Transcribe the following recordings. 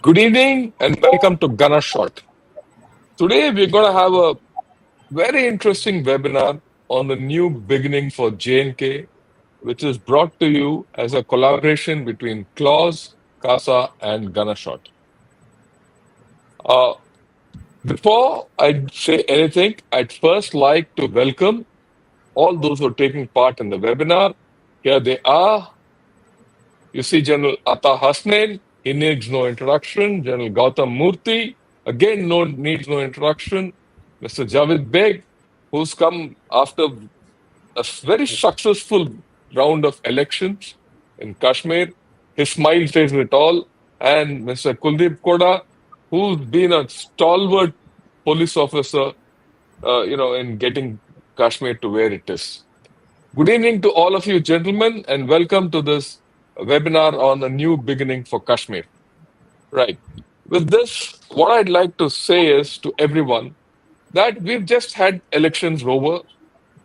Good evening and welcome to Gunner Shot. Today we're going to have a very interesting webinar on the new beginning for J&K, which is brought to you as a collaboration between Claus, CASA, and Gunner Shot. Before I say anything, I'd first like to welcome all those who are taking part in the webinar. Here they are. You see General HASNAIN, he needs no introduction. General GAUTAM Moorthy, again needs no introduction. Mr. JAVED BEIGH, who's come after a very successful round of elections in Kashmir. His smile says it all. And Mr. KULDEEP, who's been a stalwart police officer, in getting Kashmir to where it is. Good evening to all of you, gentlemen, and welcome to this webinar on a new beginning for Kashmir. Right. With this, what I'd like to say is to everyone that we've just had elections over.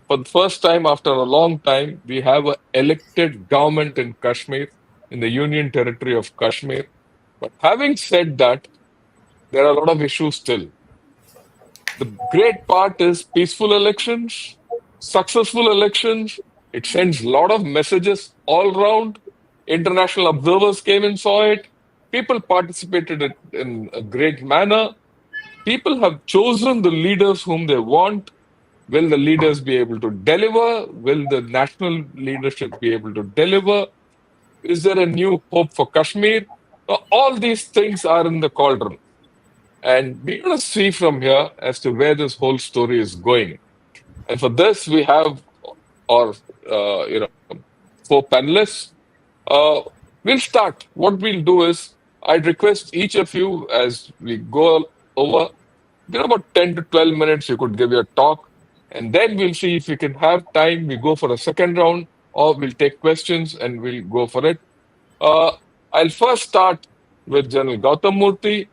For the first time after a long time, we have an elected government in Kashmir, in the Union Territory of Kashmir. But having said that, there are a lot of issues still. The great part is peaceful elections, successful elections. It sends a lot of messages all around. International observers came and saw it. People participated in a great manner. People have chosen the leaders whom they want. Will the leaders be able to deliver? Will the national leadership be able to deliver? Is there a new hope for Kashmir? All these things are in the cauldron. And we're going to see from here as to where this whole story is going. And for this, we have our, four panelists. We'll start. What we'll do is, I'd request each of you as we go over, about 10 to 12 minutes, you could give your talk. And then we'll see if we can have time. We go for a second round, or we'll take questions and we'll go for it. I'll first start with General Gautam Moorthy,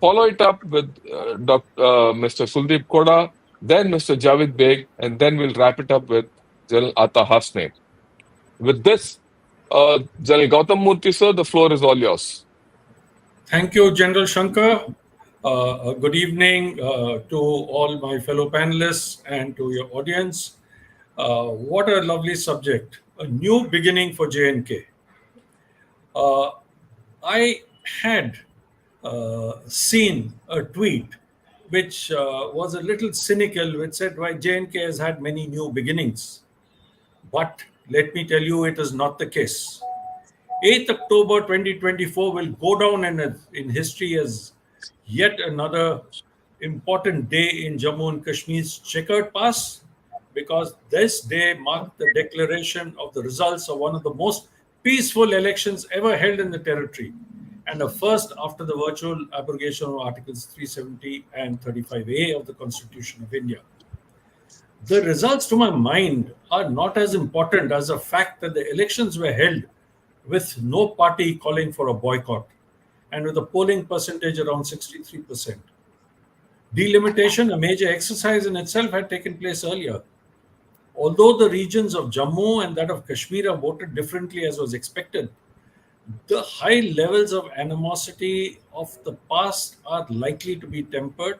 follow it up with Mr. KULDEEP, then Mr. JAVED BEIGH, and then we'll wrap it up with General HASNAIN. With this, General Gautam Moorthy, sir, the floor is all yours. Thank you, General Shankar. Good evening to all my fellow panelists and to your audience. What a lovely subject, a new beginning for J&K. I had seen a tweet which was a little cynical, which said, why J&K has had many new beginnings. But let me tell you, it is not the case. 8th October 2024 will go down in history as yet another important day in Jammu and Kashmir's checkered past, because this day marked the declaration of the results of one of the most peaceful elections ever held in the territory, and a first after the virtual abrogation of Articles 370 and 35A of the Constitution of India. The results, to my mind, are not as important as the fact that the elections were held with no party calling for a boycott, and with a polling percentage around 63%. Delimitation, a major exercise in itself, had taken place earlier. Although the regions of Jammu and that of Kashmir have voted differently as was expected, the high levels of animosity of the past are likely to be tempered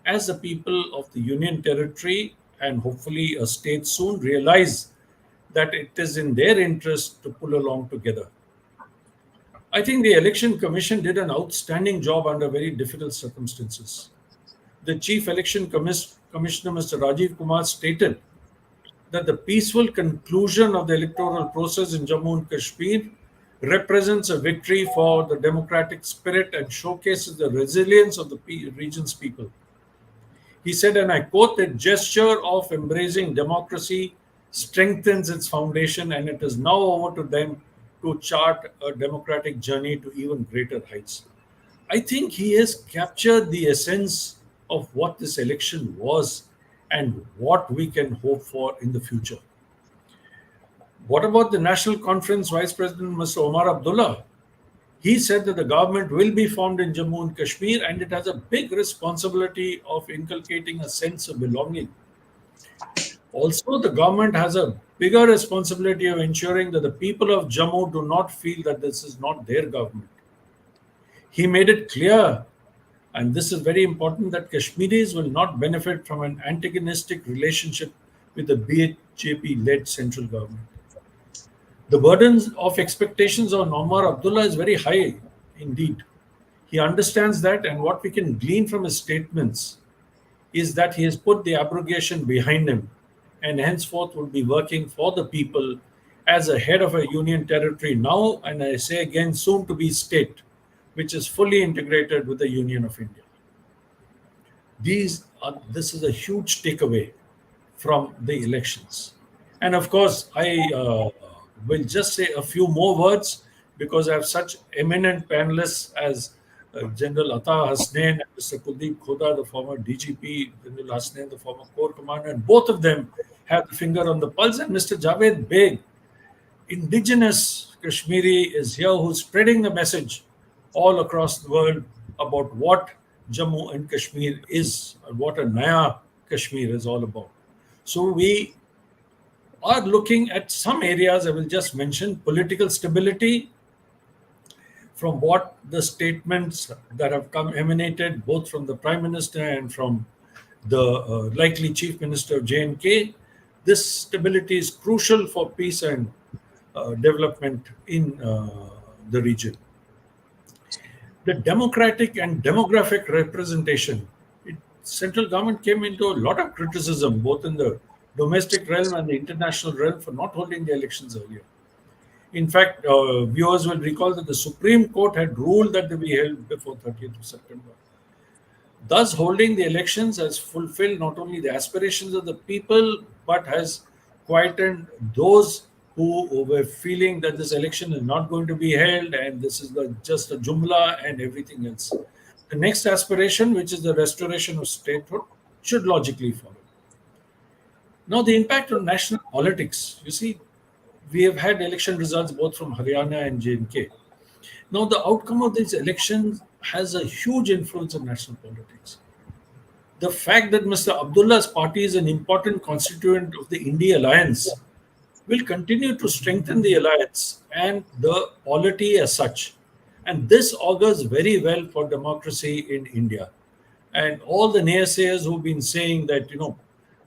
as the people of the Union Territory, and hopefully a state soon, realize that it is in their interest to pull along together. I think the Election Commission did an outstanding job under very difficult circumstances. The Chief Election Commissioner, Mr. Rajiv Kumar, stated that the peaceful conclusion of the electoral process in Jammu and Kashmir represents a victory for the democratic spirit and showcases the resilience of the region's people. He said, and I quote, "The gesture of embracing democracy strengthens its foundation, and it is now over to them to chart a democratic journey to even greater heights." I think he has captured the essence of what this election was and what we can hope for in the future. What about the National Conference Vice President, Mr. Omar Abdullah? He said that the government will be formed in Jammu and Kashmir, and it has a big responsibility of inculcating a sense of belonging. Also, the government has a bigger responsibility of ensuring that the people of Jammu do not feel that this is not their government. He made it clear, and this is very important, that Kashmiris will not benefit from an antagonistic relationship with the BJP led central government. The burdens of expectations on Omar Abdullah is very high indeed. He understands that, and what we can glean from his statements is that he has put the abrogation behind him and henceforth will be working for the people as a head of a union territory now, and I say again, soon to be state, which is fully integrated with the Union of India. This is a huge takeaway from the elections. And of course, I will just say a few more words because I have such eminent panelists as General HASNAIN and Mr. KULDEEP KHODA, the former DGP, General HASNAIN, the former Corps Commander, and both of them have the finger on the pulse. And Mr. JAVED BEIGH, indigenous Kashmiri, is here who's spreading the message all across the world about what Jammu and Kashmir is, and what a Naya Kashmir is all about. So we are looking at some areas. I will just mention political stability, from what the statements that have come emanated both from the Prime Minister and from the likely Chief Minister of J&K. This stability is crucial for peace and development in the region. The democratic and demographic representation. Central government came into a lot of criticism, both in the domestic realm and the international realm, for not holding the elections earlier. In fact, viewers will recall that the Supreme Court had ruled that they be held before 30th of September. Thus, holding the elections has fulfilled not only the aspirations of the people, but has quietened those who were feeling that this election is not going to be held and this is just a jumla and everything else. The next aspiration, which is the restoration of statehood, should logically follow. Now, the impact on national politics. You see, we have had election results both from Haryana and J&K. Now, the outcome of these elections has a huge influence on national politics. The fact that Mr. Abdullah's party is an important constituent of the India alliance will continue to strengthen the alliance and the polity as such. And this augurs very well for democracy in India. And all the naysayers who've been saying that,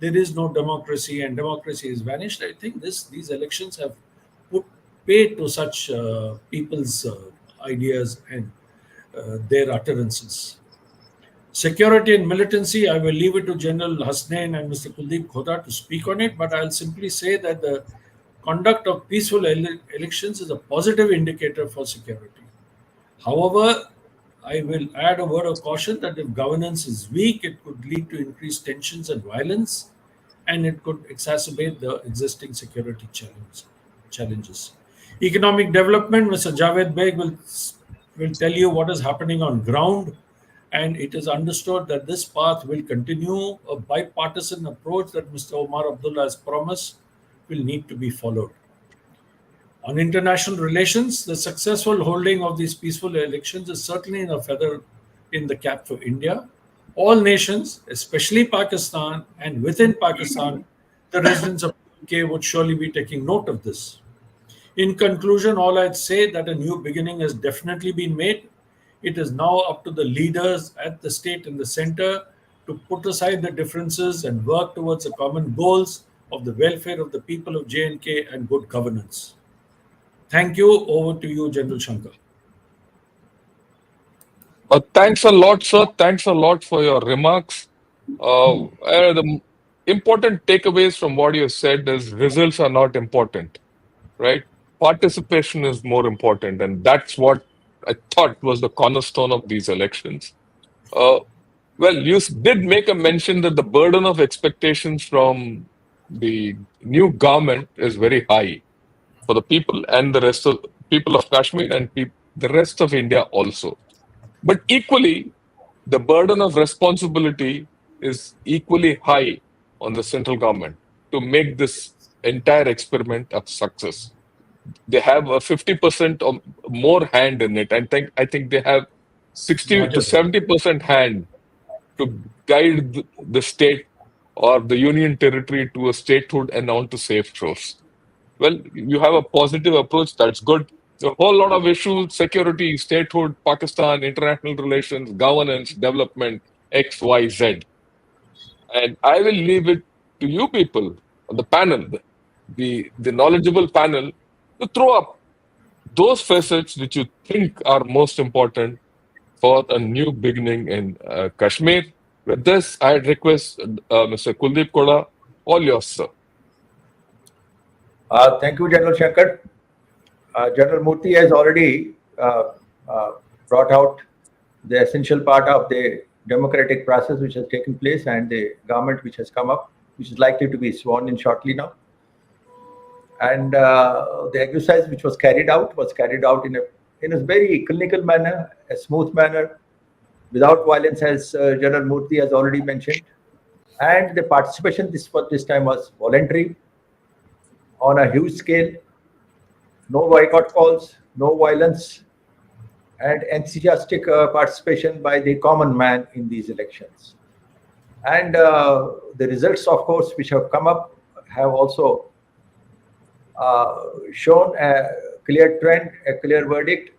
there is no democracy and democracy has vanished, I think these elections have put paid to such people's ideas and their utterances. Security and militancy, I will leave it to General HASNAIN and Mr. KULDEEP KHODA to speak on it, but I'll simply say that the conduct of peaceful elections is a positive indicator for security. However, I will add a word of caution that if governance is weak, it could lead to increased tensions and violence, and it could exacerbate the existing security challenges. Economic development, Mr. JAVED BEIGH will tell you what is happening on ground, and it is understood that this path will continue. A bipartisan approach that Mr. Omar Abdullah has promised will need to be followed. On international relations, the successful holding of these peaceful elections is certainly a feather in the cap for India. All nations, especially Pakistan, and within Pakistan, the residents of UK would surely be taking note of this. In conclusion, all I'd say that a new beginning has definitely been made. It is now up to the leaders at the state and the center to put aside the differences and work towards the common goals of the welfare of the people of J&K and good governance. Thank you. Over to you, General Shankar. Thanks a lot, sir. Thanks a lot for your remarks. The important takeaways from what you said is results are not important, right? Participation is more important, and that's what I thought was the cornerstone of these elections. Well, you did make a mention that the burden of expectations from the new government is very high for the people and the rest of people of Kashmir and the rest of India also. But equally, the burden of responsibility is equally high on the central government to make this entire experiment a success. They have a 50% or more hand in it. I think they have 60 to 70% hand to guide the state or the union territory to a statehood and on to safe shores. Well, you have a positive approach. That's good. A whole lot of issues: security, statehood, Pakistan, international relations, governance, development, X, Y, Z. And I will leave it to you people on the panel, the knowledgeable panel, to throw up those facets which you think are most important for a new beginning in Kashmir. With this, I request Mr. Kuldeep Koda, all yours, sir. Thank you, General Shankar. General Murthy has already uh, brought out the essential part of the democratic process which has taken place and the government which has come up, which is likely to be sworn in shortly now. And the exercise which was carried out in a very clinical manner, a smooth manner, without violence, as General Murthy has already mentioned. And the participation this time was voluntary on a huge scale. No boycott calls, no violence, and enthusiastic participation by the common man in these elections. And the results, of course, which have come up have also shown a clear trend, a clear verdict,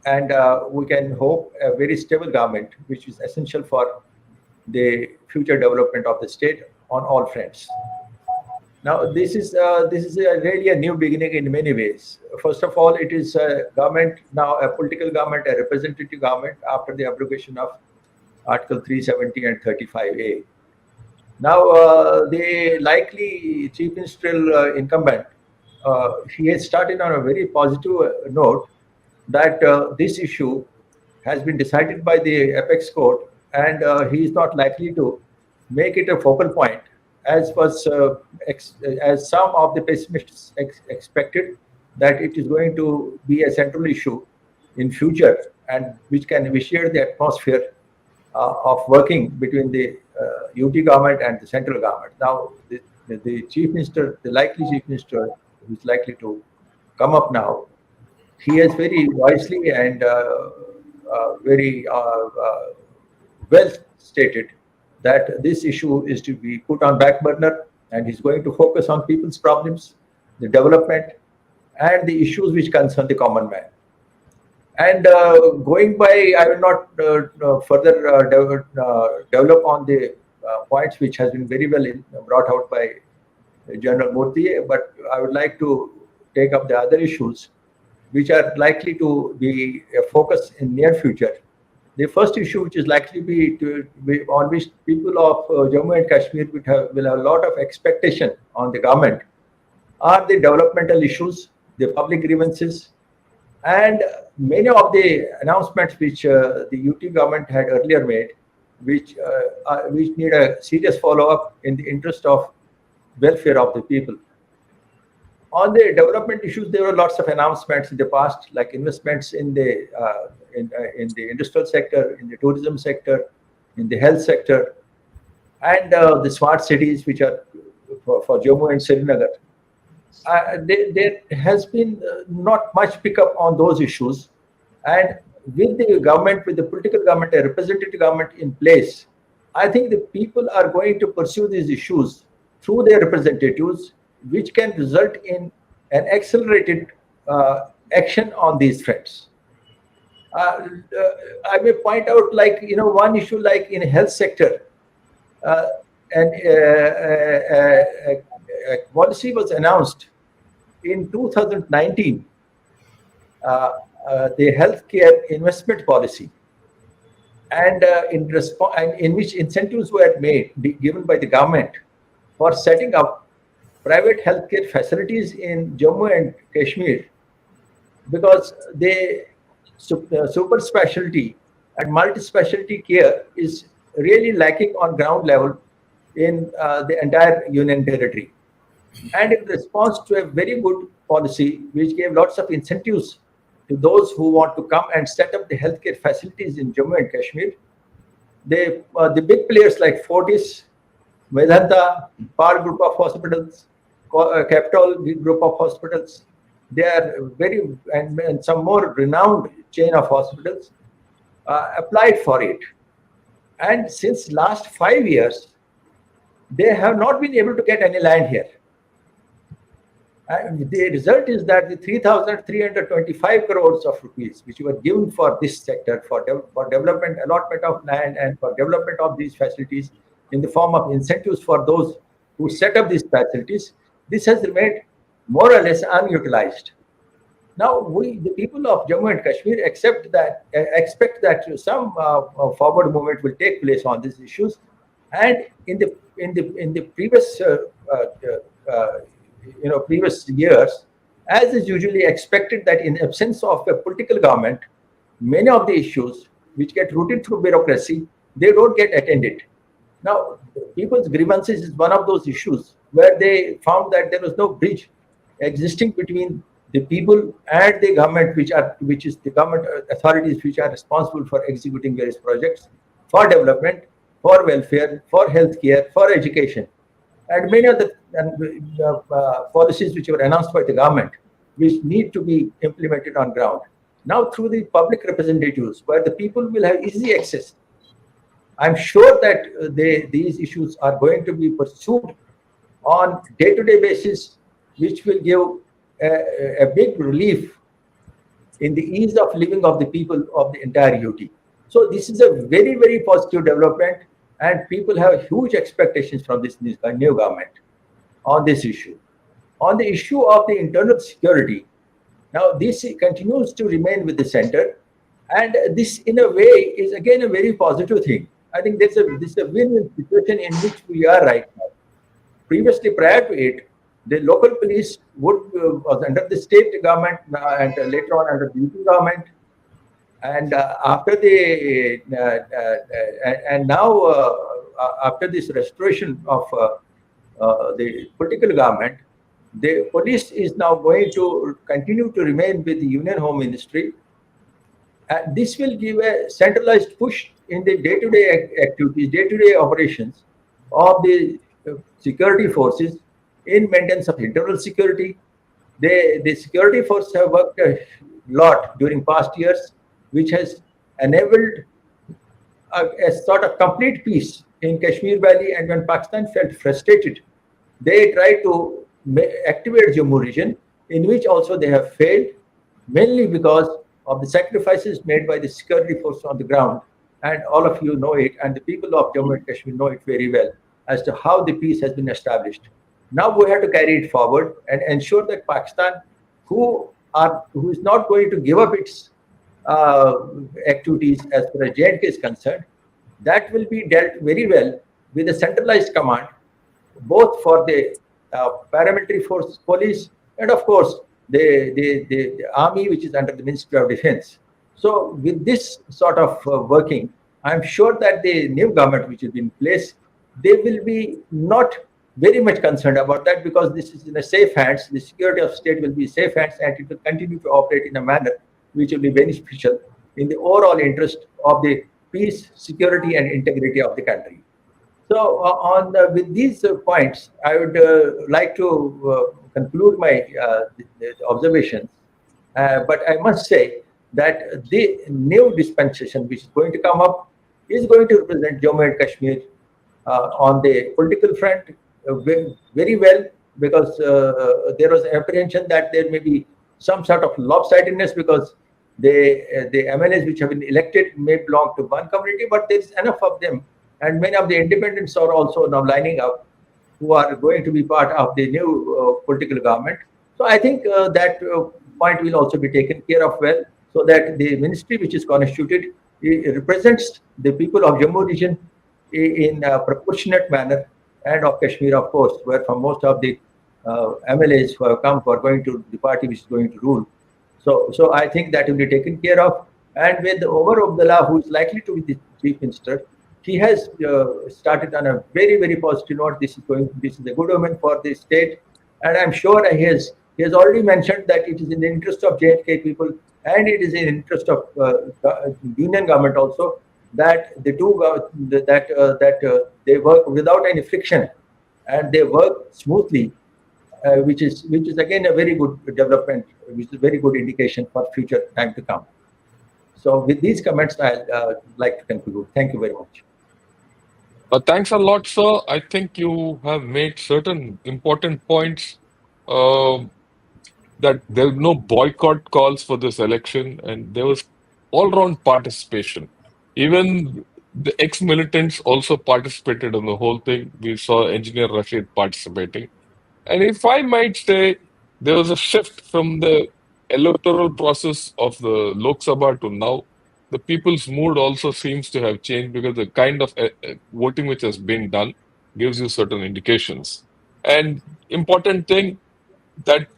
and we can hope a very stable government, which is essential for the future development of the state on all fronts. Now, this is really a new beginning in many ways. First of all, it is a government now, a political government, a representative government after the abrogation of Article 370 and 35A. Now, the likely chief ministerial incumbent, he has started on a very positive note that this issue has been decided by the apex court, and he is not likely to make it a focal point, as was as some of the pessimists expected, that it is going to be a central issue in future, and which can vitiate the atmosphere of working between the UT government and the central government. Now, the chief minister, the likely chief minister, who is likely to come up now, he has very wisely and very well stated that this issue is to be put on back burner, and he's going to focus on people's problems, the development, and the issues which concern the common man. And going by, I will not further develop on the points which has been very well brought out by General Murthy, but I would like to take up the other issues which are likely to be a focus in near future. The first issue, which is likely to be on which people of Jammu and Kashmir will have a lot of expectation on the government, are the developmental issues, the public grievances, and many of the announcements which the UT government had earlier made, which need a serious follow-up in the interest of welfare of the people. On the development issues, there were lots of announcements in the past, like investments in the industrial sector, in the tourism sector, in the health sector, and the smart cities, which are for Jammu and Srinagar. There has been not much pickup on those issues, and with the government, with the political government, a representative government in place, I think the people are going to pursue these issues through their representatives, which can result in an accelerated action on these fronts. I may point out, like, one issue, like in health sector, and a policy was announced in 2019, the healthcare investment policy, and in which incentives were given by the government for setting up private healthcare facilities in Jammu and Kashmir, because the super specialty and multi-specialty care is really lacking on ground level in the entire union territory. And in response to a very good policy, which gave lots of incentives to those who want to come and set up the healthcare facilities in Jammu and Kashmir, the big players like Fortis, Vedanta, Par group of hospitals, Capital group of hospitals, they are very, and some more renowned chain of hospitals applied for it. And since last 5 years, they have not been able to get any land here. And the result is that the 3,325 crores of rupees, which were given for this sector for development, allotment of land, and for development of these facilities in the form of incentives for those who set up these facilities, this has remained more or less unutilized. Now, the people of Jammu and Kashmir, expect that some forward movement will take place on these issues, and in the previous previous years, as is usually expected, that in absence of a political government, many of the issues which get routed through bureaucracy, they don't get attended. Now, people's grievances is one of those issues where they found that there was no bridge existing between the people and the government, which is the government authorities which are responsible for executing various projects for development, for welfare, for healthcare, for education, and many other policies which were announced by the government, which need to be implemented on ground. Now, through the public representatives, where the people will have easy access, I'm sure that these issues are going to be pursued on day-to-day basis, which will give a big relief in the ease of living of the people of the entire UT. So this is a very, very positive development, and people have huge expectations from this new government on this issue. On the issue of the internal security, now this continues to remain with the center, and this in a way is again a very positive thing. I think this is a win-win situation in which we are right now. Previously, prior to it, the local police was under the state government, and later on under the UP government, and after the and now after this restoration of the political government, the police is now going to continue to remain with the Union Home Ministry. This will give a centralized push in the day-to-day activities, day-to-day operations of the security forces in maintenance of internal security. The security forces have worked a lot during past years, which has enabled a sort of complete peace in Kashmir Valley. And when Pakistan felt frustrated, they tried to activate Jammu region, in which also they have failed, mainly because of the sacrifices made by the security force on the ground. And all of you know it, and the people of Jammu and Kashmir know it very well, as to how the peace has been established. Now we have to carry it forward and ensure that Pakistan, who is not going to give up its activities as far as J&K is concerned, that will be dealt very well with a centralized command, both for the paramilitary force, police, and of course the army, which is under the Ministry of Defense. So with this sort of working, I'm sure that the new government which is in place, they will be not very much concerned about that, because this is in a safe hands. The security of state will be safe hands, and it will continue to operate in a manner which will be beneficial in the overall interest of the peace, security, and integrity of the country. So with these points, I would like to conclude my observations. But I must say that the new dispensation which is going to come up is going to represent Jammu and Kashmir on the political front very well, because there was apprehension that there may be some sort of lopsidedness, because the MLAs which have been elected may belong to one community, but there is enough of them, and many of the independents are also now lining up, who are going to be part of the new political government. So I think that point will also be taken care of well, so that the ministry which is constituted represents the people of Jammu region in a proportionate manner, and of Kashmir, of course, where from most of the MLAs who have come, who are going to the party which is going to rule. So I think that will be taken care of. And with Omar Abdullah, who is likely to be the chief minister, he has started on a very, very positive note. This is a good omen for the state, and I'm sure he has already mentioned that it is in the interest of J&K people, and it is in the interest of union government also, that the two they work without any friction, and they work smoothly, which is again a very good development, which is a very good indication for future time to come. So with these comments, I'd like to conclude. Thank you very much. Thanks a lot, sir. I think you have made certain important points. that there were no boycott calls for this election, and there was all-round participation. Even the ex-militants also participated in the whole thing. We saw Engineer Rashid participating. And if I might say, there was a shift from the electoral process of the Lok Sabha to now. The people's mood also seems to have changed because the kind of voting which has been done gives you certain indications. And important thing that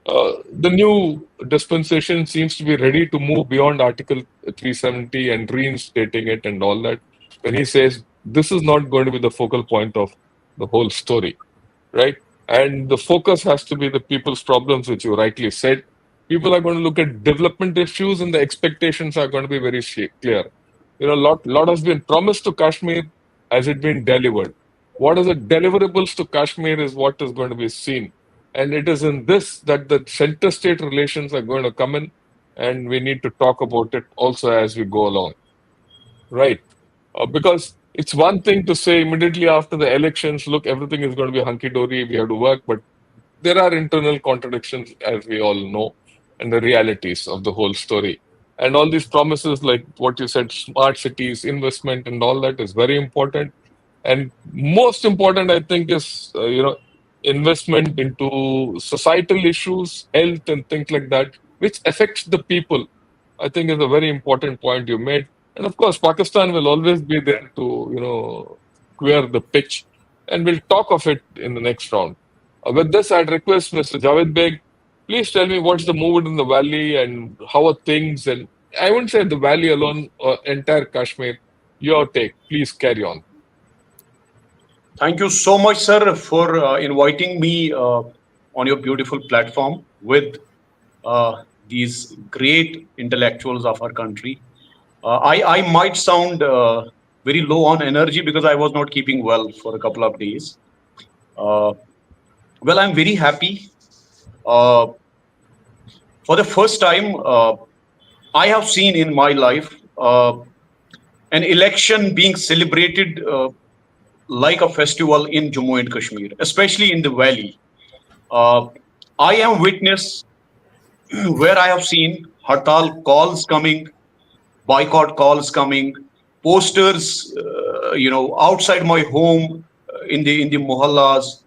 the new dispensation seems to be ready to move beyond Article 370 and reinstating it and all that. When he says this is not going to be the focal point of the whole story, right? And the focus has to be the people's problems, which you rightly said. People are going to look at development issues, and the expectations are going to be very clear. You know, lot has been promised to Kashmir. Has it been delivered? What are the deliverables to Kashmir is what is going to be seen. And it is in this that the center-state relations are going to come in, and we need to talk about it also as we go along, right? Because it's one thing to say immediately after the elections, look, everything is going to be hunky-dory, we have to work, but there are internal contradictions, as we all know, and the realities of the whole story. And all these promises, like what you said, smart cities, investment, and all that is very important. And most important, I think, is investment into societal issues, health, and things like that, which affects the people. I think is a very important point you made. And of course, Pakistan will always be there to clear the pitch, and we'll talk of it in the next round. With this, I'd request Mr. Javed Beg, please tell me what's the mood in the valley and how are things. And I wouldn't say the valley alone, entire Kashmir. Your take, please carry on. Thank you so much, sir, for inviting me on your beautiful platform with these great intellectuals of our country. I might sound very low on energy because I was not keeping well for a couple of days. Well, I'm very happy. For the first time, I have seen in my life an election being celebrated like a festival in Jammu and Kashmir, especially in the valley. I am witness where I have seen hartal calls coming, boycott calls coming, posters, outside my home, in the mohallas,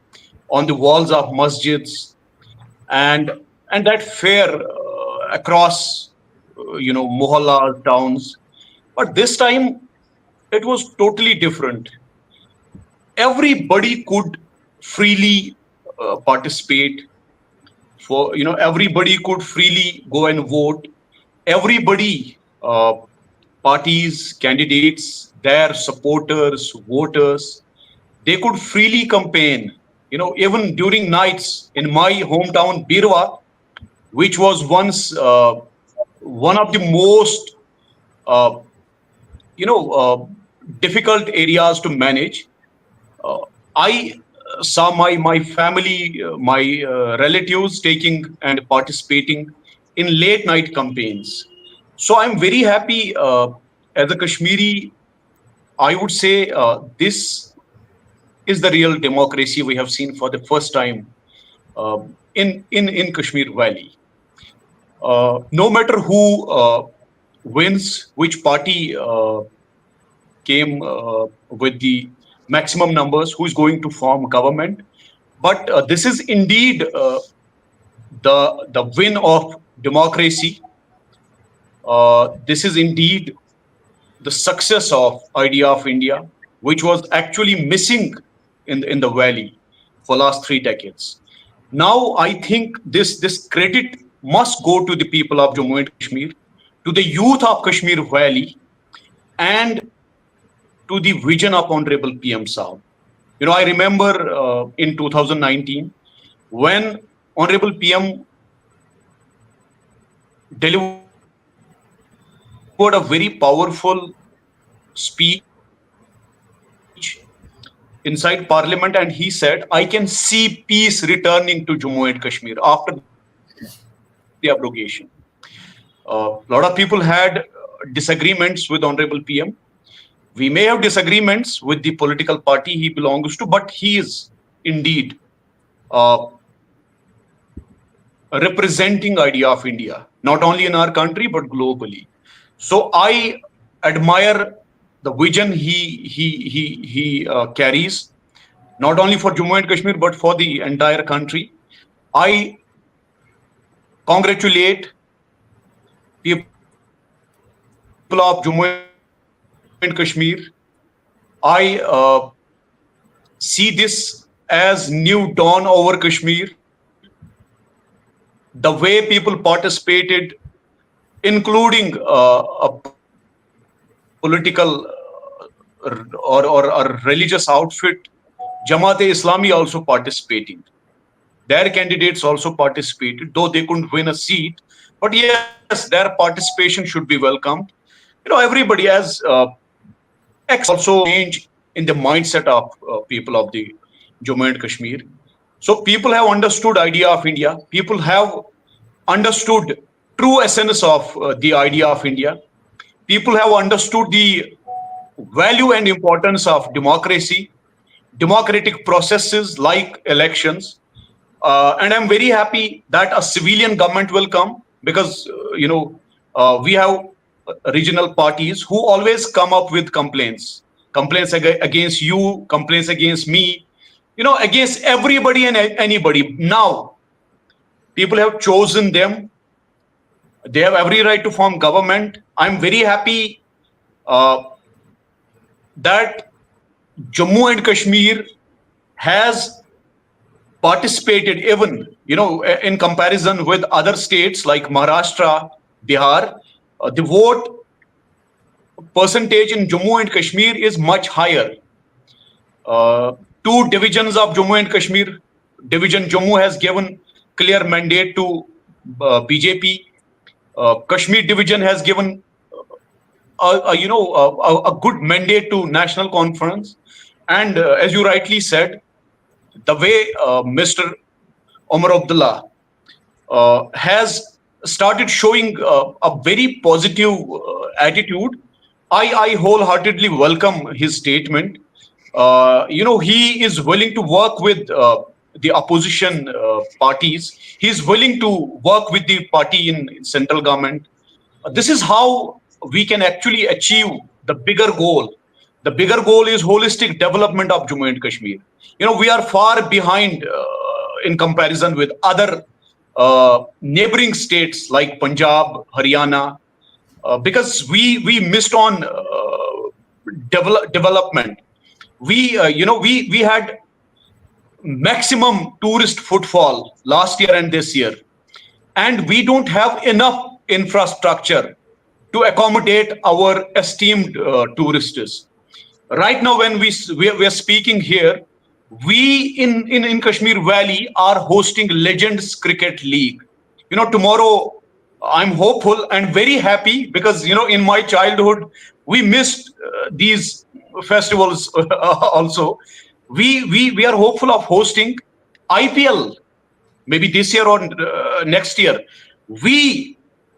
on the walls of masjids, and that fear across, mohallas, towns. But this time it was totally different. Everybody could freely participate. Everybody could freely go and vote. Everybody, parties, candidates, their supporters, voters, they could freely campaign. Even during nights in my hometown Birwa, which was once one of the most uh, difficult areas to manage. I saw my family, my relatives taking and participating in late night campaigns. So I'm very happy as a Kashmiri. I would say this is the real democracy we have seen for the first time uh, in Kashmir Valley. No matter who wins, which party came with the maximum numbers, who is going to form government. But this is indeed the win of democracy. This is indeed the success of idea of India, which was actually missing in the valley for last 3 decades. Now I think this credit must go to the people of Jammu and Kashmir, to the youth of Kashmir Valley, and to the vision of Honorable PM Saab. I remember in 2019 when Honorable PM delivered a very powerful speech inside Parliament, and he said, "I can see peace returning to Jammu and Kashmir after the abrogation." A lot of people had disagreements with Honorable PM. We may have disagreements with the political party he belongs to, but he is indeed uh, a representing idea of India, not only in our country but globally. So I admire the vision he carries, not only for Jammu and Kashmir but for the entire country. I congratulate people of Jammu and Kashmir. I see this as new dawn over Kashmir. The way people participated, including a political or religious outfit, Jamaat-e-Islami also participating. Their candidates also participated, though they couldn't win a seat. But yes, their participation should be welcomed. Everybody has also change in the mindset of people of the Jammu and Kashmir. So people have understood idea of India. People have understood true essence of the idea of India. People have understood the value and importance of democracy, democratic processes like elections. And I'm very happy that a civilian government will come, because we have regional parties who always come up with complaints against you, complaints against me, against everybody and anybody. Now people have chosen them. They have every right to form government. I'm very happy that Jammu and Kashmir has participated, even in comparison with other states like Maharashtra, Bihar. The vote percentage in Jammu and Kashmir is much higher. Two divisions of Jammu and Kashmir. Division Jammu has given clear mandate to BJP. Kashmir division has given a good mandate to National Conference. And as you rightly said, the way Mr. Omar Abdullah has started showing a very positive attitude, I wholeheartedly welcome his statement. He is willing to work with the opposition parties. He is willing to work with the party in central government. This is how we can actually achieve the bigger goal. The bigger goal is holistic development of Jammu and Kashmir. We are far behind in comparison with other neighboring states like Punjab, Haryana, because we missed on development. We had maximum tourist footfall last year and this year, and we don't have enough infrastructure to accommodate our esteemed tourists. Right now, when we are speaking here, we in Kashmir Valley are hosting Legends Cricket League. Tomorrow I'm hopeful and very happy, because in my childhood we missed these festivals also. We are hopeful of hosting IPL maybe this year or next year. We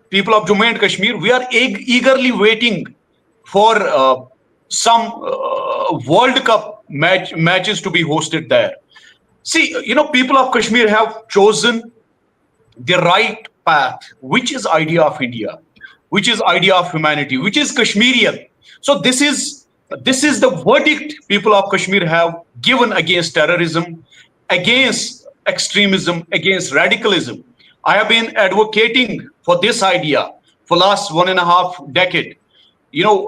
people of Jammu and Kashmir, we are eagerly waiting for some World Cup matches to be hosted there. See, people of Kashmir have chosen the right path, which is idea of India, which is idea of humanity, which is Kashmirian. So this is the verdict people of Kashmir have given against terrorism, against extremism, against radicalism. I have been advocating for this idea for last 1.5 decades.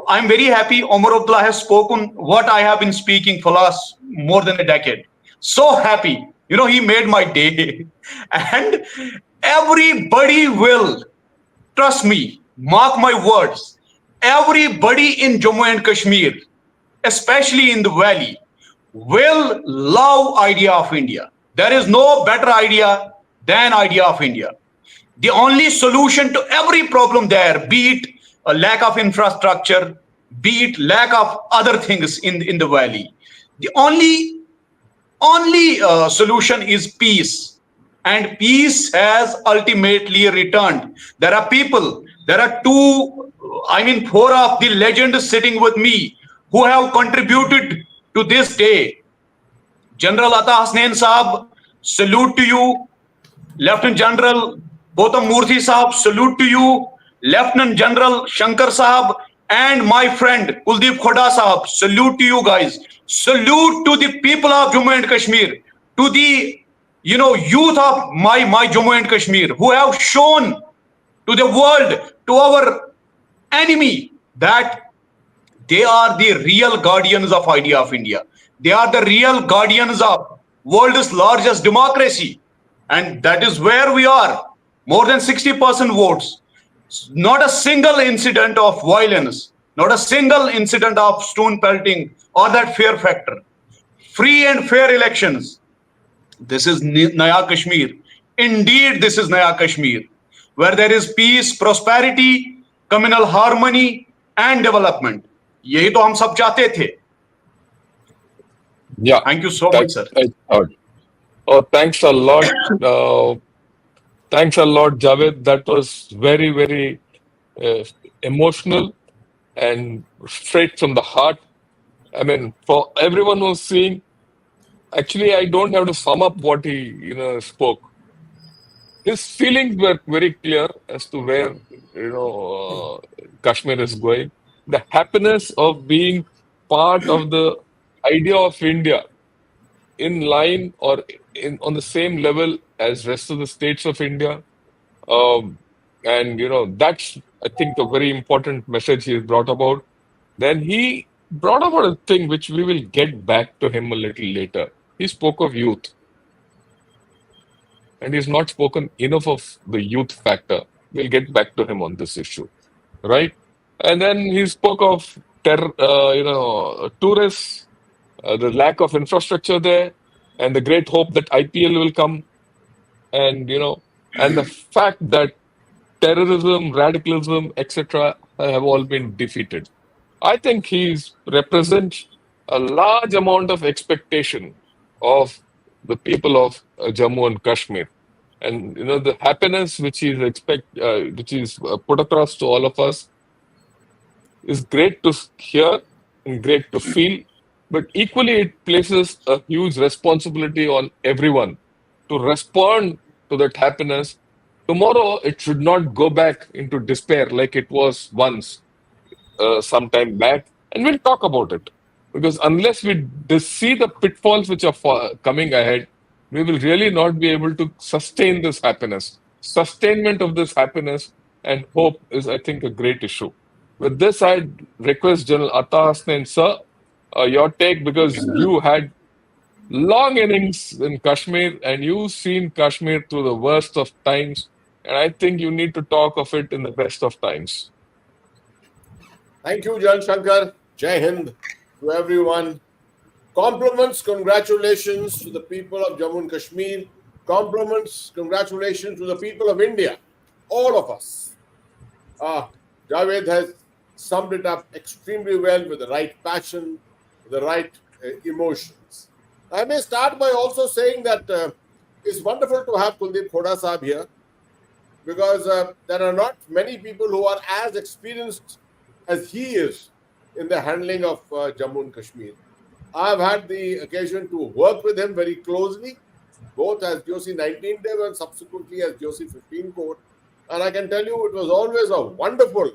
I'm very happy Omar Abdullah has spoken what I have been speaking for last more than a decade. So happy. He made my day. And everybody will, trust me, mark my words, everybody in Jammu and Kashmir, especially in the valley, will love idea of India. There is no better idea than idea of India. The only solution to every problem there, be it a lack of infrastructure, be it lack of other things in the valley, the only solution is peace. And peace has ultimately returned. There are people, there are four of the legends sitting with me who have contributed to this day. General HASNAIN Saab, salute to you. Lieutenant General Gautam Moorthy Sahab, salute to you. Lieutenant General Shankar Sahab and my friend KULDEEP KHODA Sahab, salute to you guys. Salute to the people of Jammu and Kashmir, to the youth of my Jammu and Kashmir who have shown to the world, to our enemy, that they are the real guardians of idea of India. They are the real guardians of world's largest democracy. And that is where we are. More than 60% votes. Not a single incident of violence. Not a single incident of stone pelting or that fear factor. Free and fair elections. This is Naya Kashmir. Indeed, this is Naya Kashmir, where there is peace, prosperity, communal harmony, and development. यही तो हम सब चाहते थे. Yeah. Thank you so much, sir. Oh, thanks a lot. Thanks a lot, Javed. That was very, very emotional and straight from the heart. I mean, for everyone who's seeing, actually, I don't have to sum up what he spoke. His feelings were very clear as to where Kashmir is going. The happiness of being part of the idea of India, in line or on the same level as rest of the states of India, and that's, I think, a very important message he brought about. Then he brought about a thing which we will get back to him a little later. He spoke of youth. And he's not spoken enough of the youth factor. We'll get back to him on this issue, right? And then he spoke of tourists, the lack of infrastructure there, and the great hope that IPL will come, and and the fact that terrorism, radicalism, etc., have all been defeated. I think he's represents a large amount of expectation of the people of Jammu and Kashmir, and the happiness which is put across to all of us is great to hear and great to feel, but equally it places a huge responsibility on everyone to respond to that happiness. Tomorrow it should not go back into despair like it was once some time back, and we'll talk about it. Because unless we see the pitfalls which are coming ahead, we will really not be able to sustain this happiness. Sustainment of this happiness and hope is, I think, a great issue. With this, I request General HASNAIN, sir, your take, because you had long innings in Kashmir and you've seen Kashmir through the worst of times, and I think you need to talk of it in the best of times. Thank you, Jan Shankar. Jai Hind to everyone. Compliments, congratulations to the people of Jammu and Kashmir. Compliments, congratulations to the people of India. All of us. Javed has summed it up extremely well with the right passion, the right emotions. I may start by also saying that it's wonderful to have KULDEEP KHODA Sahab here, because there are not many people who are as experienced as he is in the handling of Jammu and Kashmir. I've had the occasion to work with him very closely, both as GOC 19 Dev and subsequently as GOC 15 Code. And I can tell you it was always a wonderful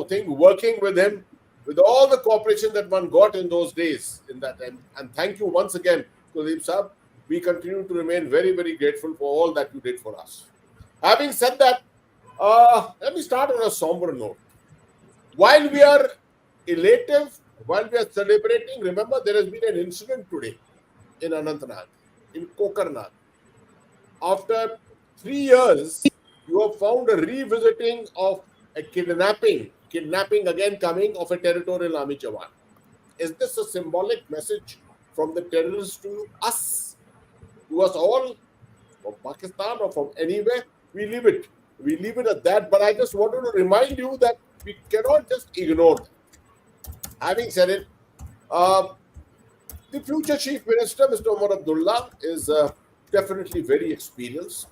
thing working with him, with all the cooperation that one got in those days. And thank you once again, KULDEEP Sahab. We continue to remain very, very grateful for all that you did for us. Having said that, let me start on a somber note. While we are elative, while we are celebrating, remember there has been an incident today in Anantnag, in Kokarnag. After 3 years, you have found a revisiting of a kidnapping again coming of a territorial army Jawan. Is this a symbolic message from the terrorists to us all, from Pakistan or from anywhere? We leave it at that. But I just wanted to remind you that we cannot just ignore that. Having said it, the future Chief Minister, Mr. Omar Abdullah, is definitely very experienced.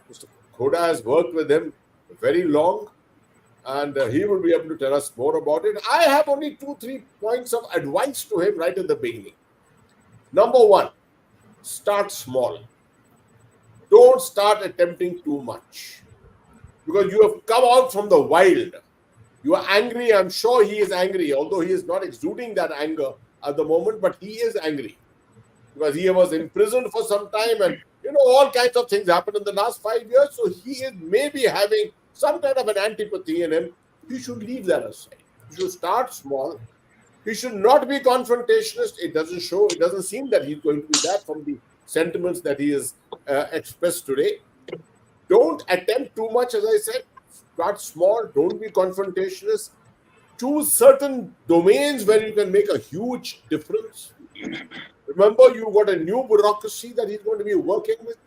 Mr. KHODA has worked with him very long, and he will be able to tell us more about it. I have only 2-3 points of advice to him right in the beginning. Number one, start small. don't start attempting too much, because you have come out from the wild. You are angry. I'm sure he is angry, although he is not exuding that anger at the moment, but he is angry because he was imprisoned for some time, and all kinds of things happened in the last 5 years. So he is maybe having some kind of an antipathy in him. He should leave that aside. He should start small. He should not be confrontationist. It doesn't seem that he's going to be that from the sentiments that he has expressed today. Don't attempt too much, as I said. Start small. Don't be confrontationist. Choose certain domains where you can make a huge difference. Remember, you've got a new bureaucracy that he's going to be working with.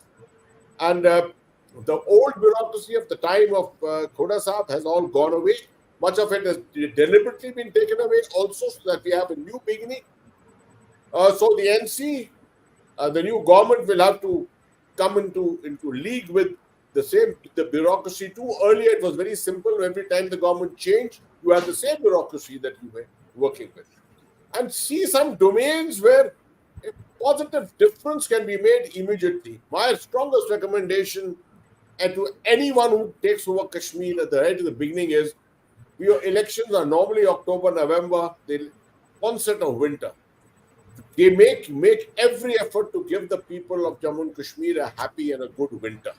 And the old bureaucracy of the time of KHODA Saab has all gone away. Much of it has deliberately been taken away also, so that we have a new beginning. So the NC, the new government will have to come into league with the bureaucracy too. Earlier it was very simple. Every time the government changed, you had the same bureaucracy that you were working with. And see some domains where a positive difference can be made immediately. My strongest recommendation to anyone who takes over Kashmir at the beginning is, your elections are normally October, November, the onset of winter. They make every effort to give the people of Jammu and Kashmir a happy and a good winter.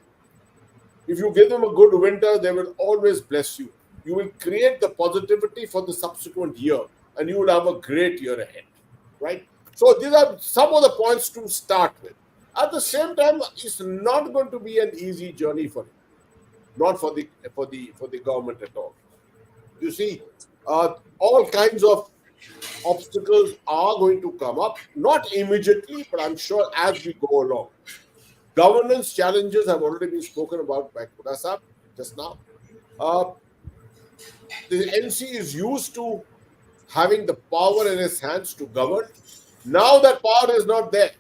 If you give them a good winter, they will always bless you. You will create the positivity for the subsequent year, and you will have a great year ahead, right? So these are some of the points to start with. At the same time, it's not going to be an easy journey for him, not for the government at all. You see, all kinds of obstacles are going to come up, not immediately, but I'm sure as we go along. Governance challenges have already been spoken about by KHODA Saab just now. The NC is used to having the power in his hands to govern. Now that power is not there.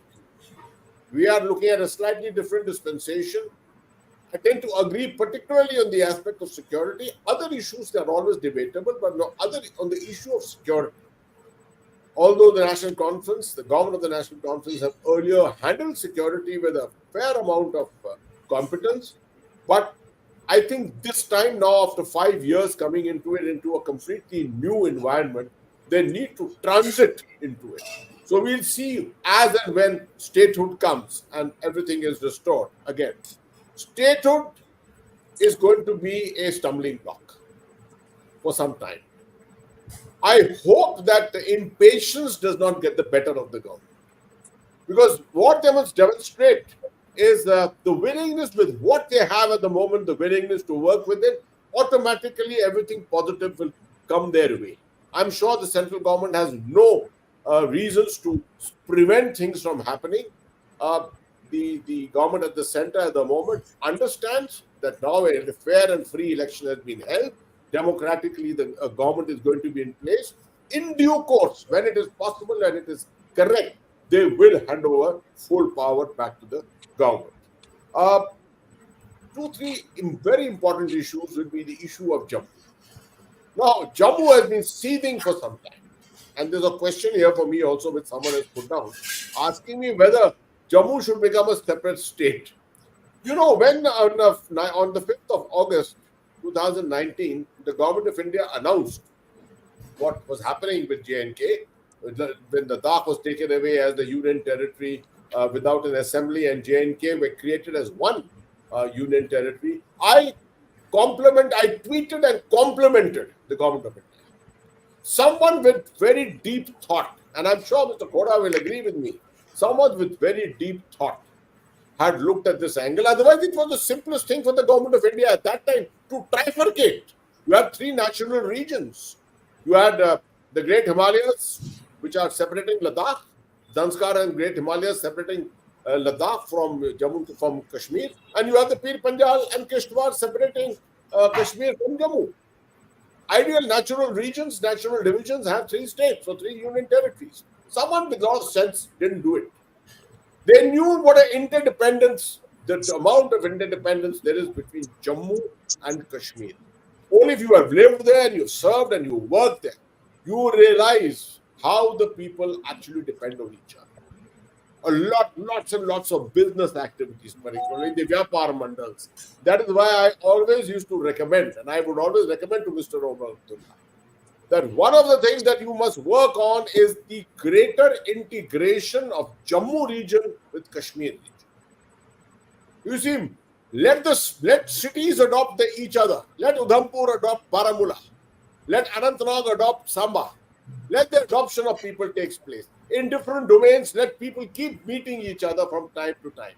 We are looking at a slightly different dispensation. I tend to agree particularly on the aspect of security. Other issues are always debatable, but on the issue of security. Although the National Conference, the government of the National Conference have earlier handled security with a fair amount of competence, but I think this time now, after 5 years coming into a completely new environment, they need to transit into it. So we'll see as and when statehood comes and everything is restored again. Statehood is going to be a stumbling block for some time. I hope that the impatience does not get the better of the government. Because what they must demonstrate is the willingness with what they have at the moment, the willingness to work with it, automatically everything positive will come their way. I'm sure the central government has no reasons to prevent things from happening. The government at the center at the moment understands that now a fair and free election has been held. Democratically, the government is going to be in place. In due course, when it is possible and it is correct, they will hand over full power back to the government. 2-3 very important issues will be the issue of Jammu. Now, Jammu has been seething for some time. And there's a question here for me also, which someone has put down, asking me whether Jammu should become a separate state. When on the 5th of August 2019, the government of India announced what was happening with J&K, when Ladakh was taken away as the union territory without an assembly, and J&K were created as one union territory. I tweeted and complimented the government of India. Someone with very deep thought, and I'm sure Mr. KHODA will agree with me, someone with very deep thought had looked at this angle. Otherwise, it was the simplest thing for the government of India at that time to trifurcate. You had 3 national regions. You had the Great Himalayas, which are separating Ladakh, Zanskar and Great Himalayas separating Ladakh from Kashmir, and you have the Pir Panjal and Kishtwar separating Kashmir from Jammu. Ideal natural regions, natural divisions have 3 states, so 3 union territories. Someone with a lot of sense didn't do it. They knew what an interdependence, the amount of interdependence there is between Jammu and Kashmir. Only if you have lived there and you've served and you worked there, you realize how the people actually depend on each other. lots and lots of business activities, particularly the Vyapar Mandals. That is why I always used to recommend, and I would always recommend to Mr. Omar Abdullah, that one of the things that you must work on is the greater integration of Jammu region with Kashmir region. You see, let cities adopt each other. Let Udhampur adopt Baramulla. Let Anantnag adopt Samba. Let the adoption of people takes place. In different domains, let people keep meeting each other from time to time.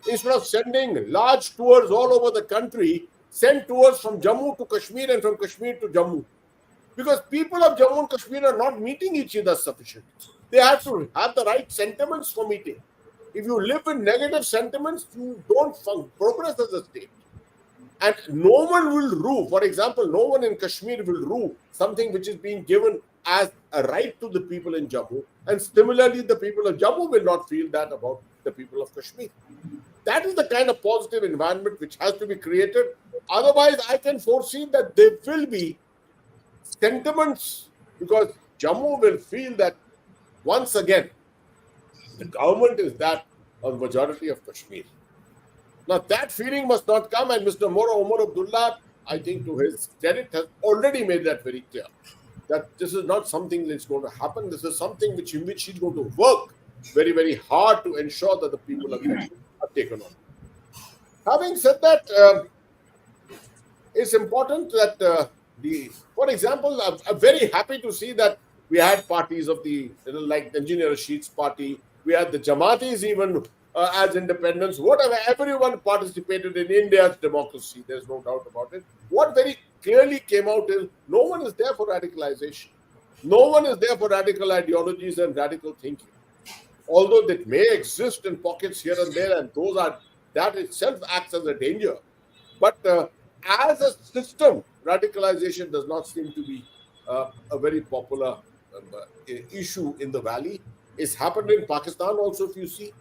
Instead of sending large tours all over the country, send tours from Jammu to Kashmir and from Kashmir to Jammu. Because people of Jammu and Kashmir are not meeting each other sufficiently. They have to have the right sentiments for meeting. If you live with negative sentiments, you don't progress as a state. And no one will rule. For example, no one in Kashmir will rule something which is being given as a right to the people in Jammu. And similarly, the people of Jammu will not feel that about the people of Kashmir. That is the kind of positive environment which has to be created. Otherwise, I can foresee that there will be sentiments, because Jammu will feel that once again, the government is that of majority of Kashmir. Now that feeling must not come, and Mr. Omar Abdullah, I think to his credit, has already made that very clear, that this is not something that's going to happen. This is something in which he's going to work very, very hard to ensure that the people of Kashmir are taken on. Having said that, it's important that for example, I'm very happy to see that we had parties of like the Engineer Rashid's party, we had the Jamaatis even as independents, whatever, everyone participated in India's democracy, there's no doubt about it. What very clearly came out is no one is there for radicalization. No one is there for radical ideologies and radical thinking. Although that may exist in pockets here and there, and that itself acts as a danger. But as a system, radicalization does not seem to be a very popular issue in the valley. It's happened in Pakistan also, if you see.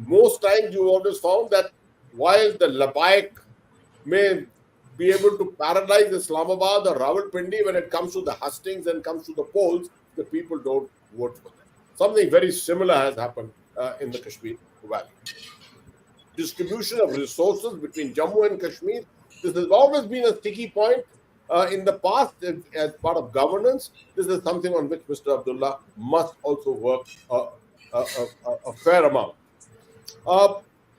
Most times you always found that while the Labaik may be able to paralyze Islamabad or Rawalpindi, when it comes to the hustings and comes to the polls, the people don't vote for them. Something very similar has happened in the Kashmir Valley. Distribution of resources between Jammu and Kashmir, this has always been a sticky point in the past as part of governance. This is something on which Mr. Abdullah must also work a fair amount.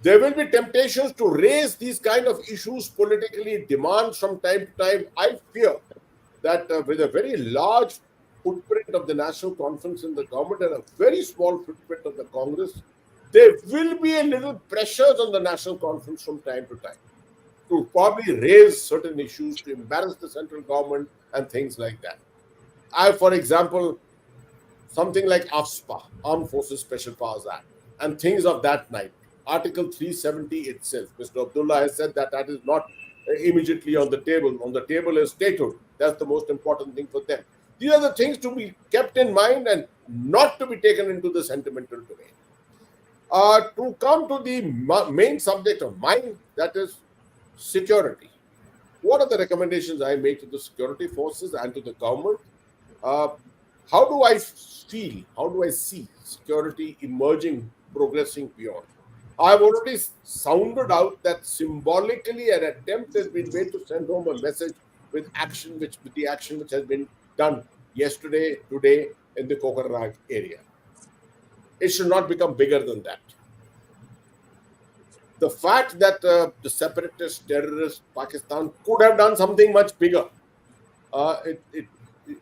There will be temptations to raise these kind of issues politically, demands from time to time. I fear that with a very large footprint of the National Conference in the government and a very small footprint of the Congress, there will be a little pressures on the National Conference from time to time to probably raise certain issues, to embarrass the central government and things like that. For example, something like AFSPA, Armed Forces Special Powers Act, and things of that night. Article 370 itself, Mr. Abdullah has said that is not immediately on the table. On the table is statehood. That's the most important thing for them. These are the things to be kept in mind and not to be taken into the sentimental domain. To come to the main subject of mine, that is security. What are the recommendations I make to the security forces and to the government? How do I feel? How do I see security emerging, progressing beyond? I've already sounded out that symbolically an attempt has been made to send home a message with the action which has been done yesterday, today in the Kokarnag area. It should not become bigger than that. The fact that the separatist, terrorist Pakistan could have done something much bigger,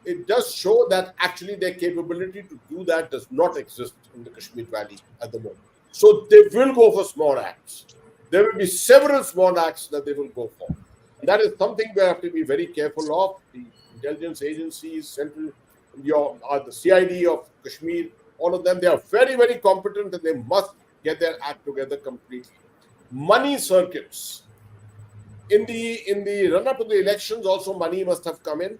it does show that actually their capability to do that does not exist in the Kashmir Valley at the moment. So they will go for small acts. There will be several small acts that they will go for. And that is something we have to be very careful of. The intelligence agencies, the CID of Kashmir, all of them, they are very, very competent and they must get their act together completely. Money circuits. In the run-up to the elections, also money must have come in.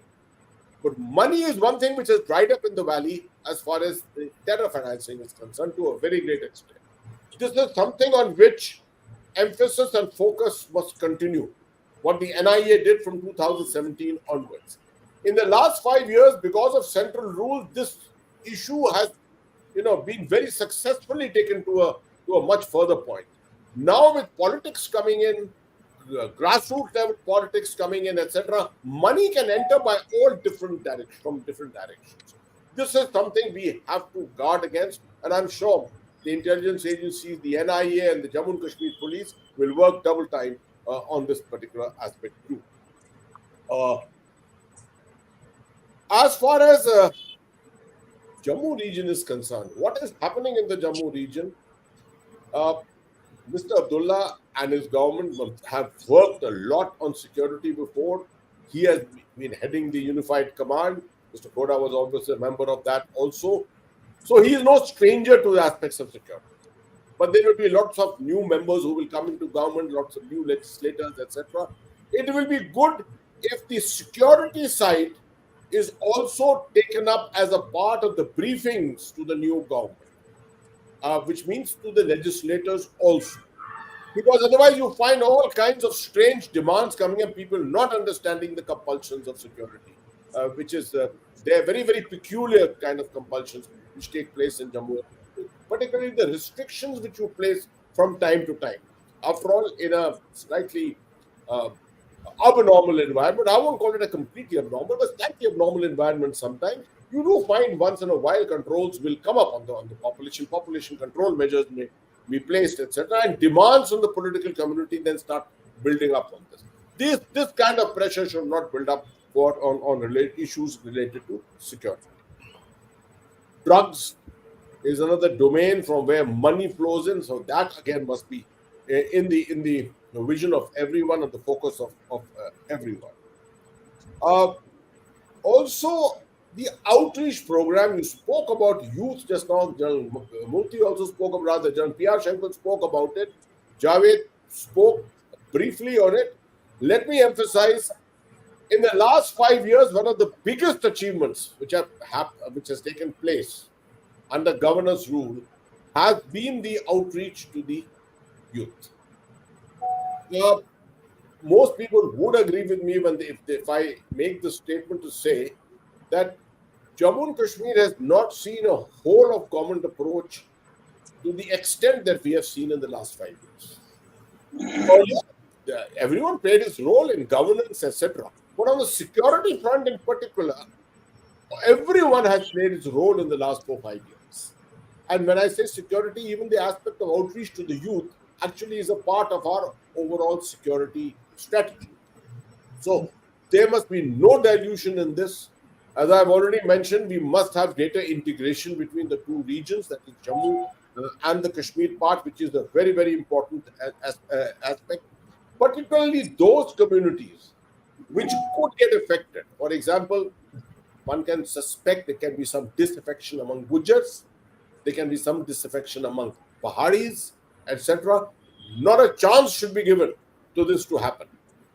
But money is one thing which has dried up in the valley as far as the terror financing is concerned to a very great extent. This is something on which emphasis and focus must continue. What the NIA did from 2017 onwards. In the last 5 years, because of central rule, this issue has been very successfully taken to a much further point. Now with politics coming in, grassroots level politics coming in, etc., money can enter by all different directions, from different directions. This is something we have to guard against, and I'm sure the intelligence agencies, the NIA, and the Jammu and Kashmir police will work double time on this particular aspect too. As far as Jammu region is concerned, what is happening in the Jammu region? Mr. Abdullah and his government have worked a lot on security before. He has been heading the Unified Command. Mr. KHODA was obviously a member of that also. So he is no stranger to the aspects of security. But there will be lots of new members who will come into government, lots of new legislators, etc. It will be good if the security side is also taken up as a part of the briefings to the new government, which means to the legislators also. Because otherwise you find all kinds of strange demands coming and people not understanding the compulsions of security, which is, they are very, very peculiar kind of compulsions which take place in Jammu. Particularly the restrictions which you place from time to time. After all, in a slightly abnormal environment, I won't call it a completely abnormal, but slightly abnormal environment sometimes, you do find once in a while controls will come up on the population control measures may be placed, etc., and demands on the political community then start building up on this. This kind of pressure should not build up on issues related to security. Drugs is another domain from where money flows in, so that again must be in the vision of everyone and the focus of everyone. Also, the outreach program, you spoke about youth just now. General Moorthy also spoke about it. General P.R. Shankar spoke about it. JAVED spoke briefly on it. Let me emphasize, in the last 5 years, one of the biggest achievements which has taken place under governor's rule has been the outreach to the youth. Most people would agree with me if I make the statement to say that Jammu and Kashmir has not seen a whole of government approach to the extent that we have seen in the last 5 years. Everyone played his role in governance, etc. But on the security front in particular, everyone has played his role in the last 4-5 years. And when I say security, even the aspect of outreach to the youth actually is a part of our overall security strategy. So there must be no dilution in this. As I've already mentioned, we must have greater integration between the two regions, that is Jammu and the Kashmir part, which is a very, very important aspect. Particularly those communities which could get affected. For example, one can suspect there can be some disaffection among Gujars, there can be some disaffection among Paharis, etc. Not a chance should be given to this to happen.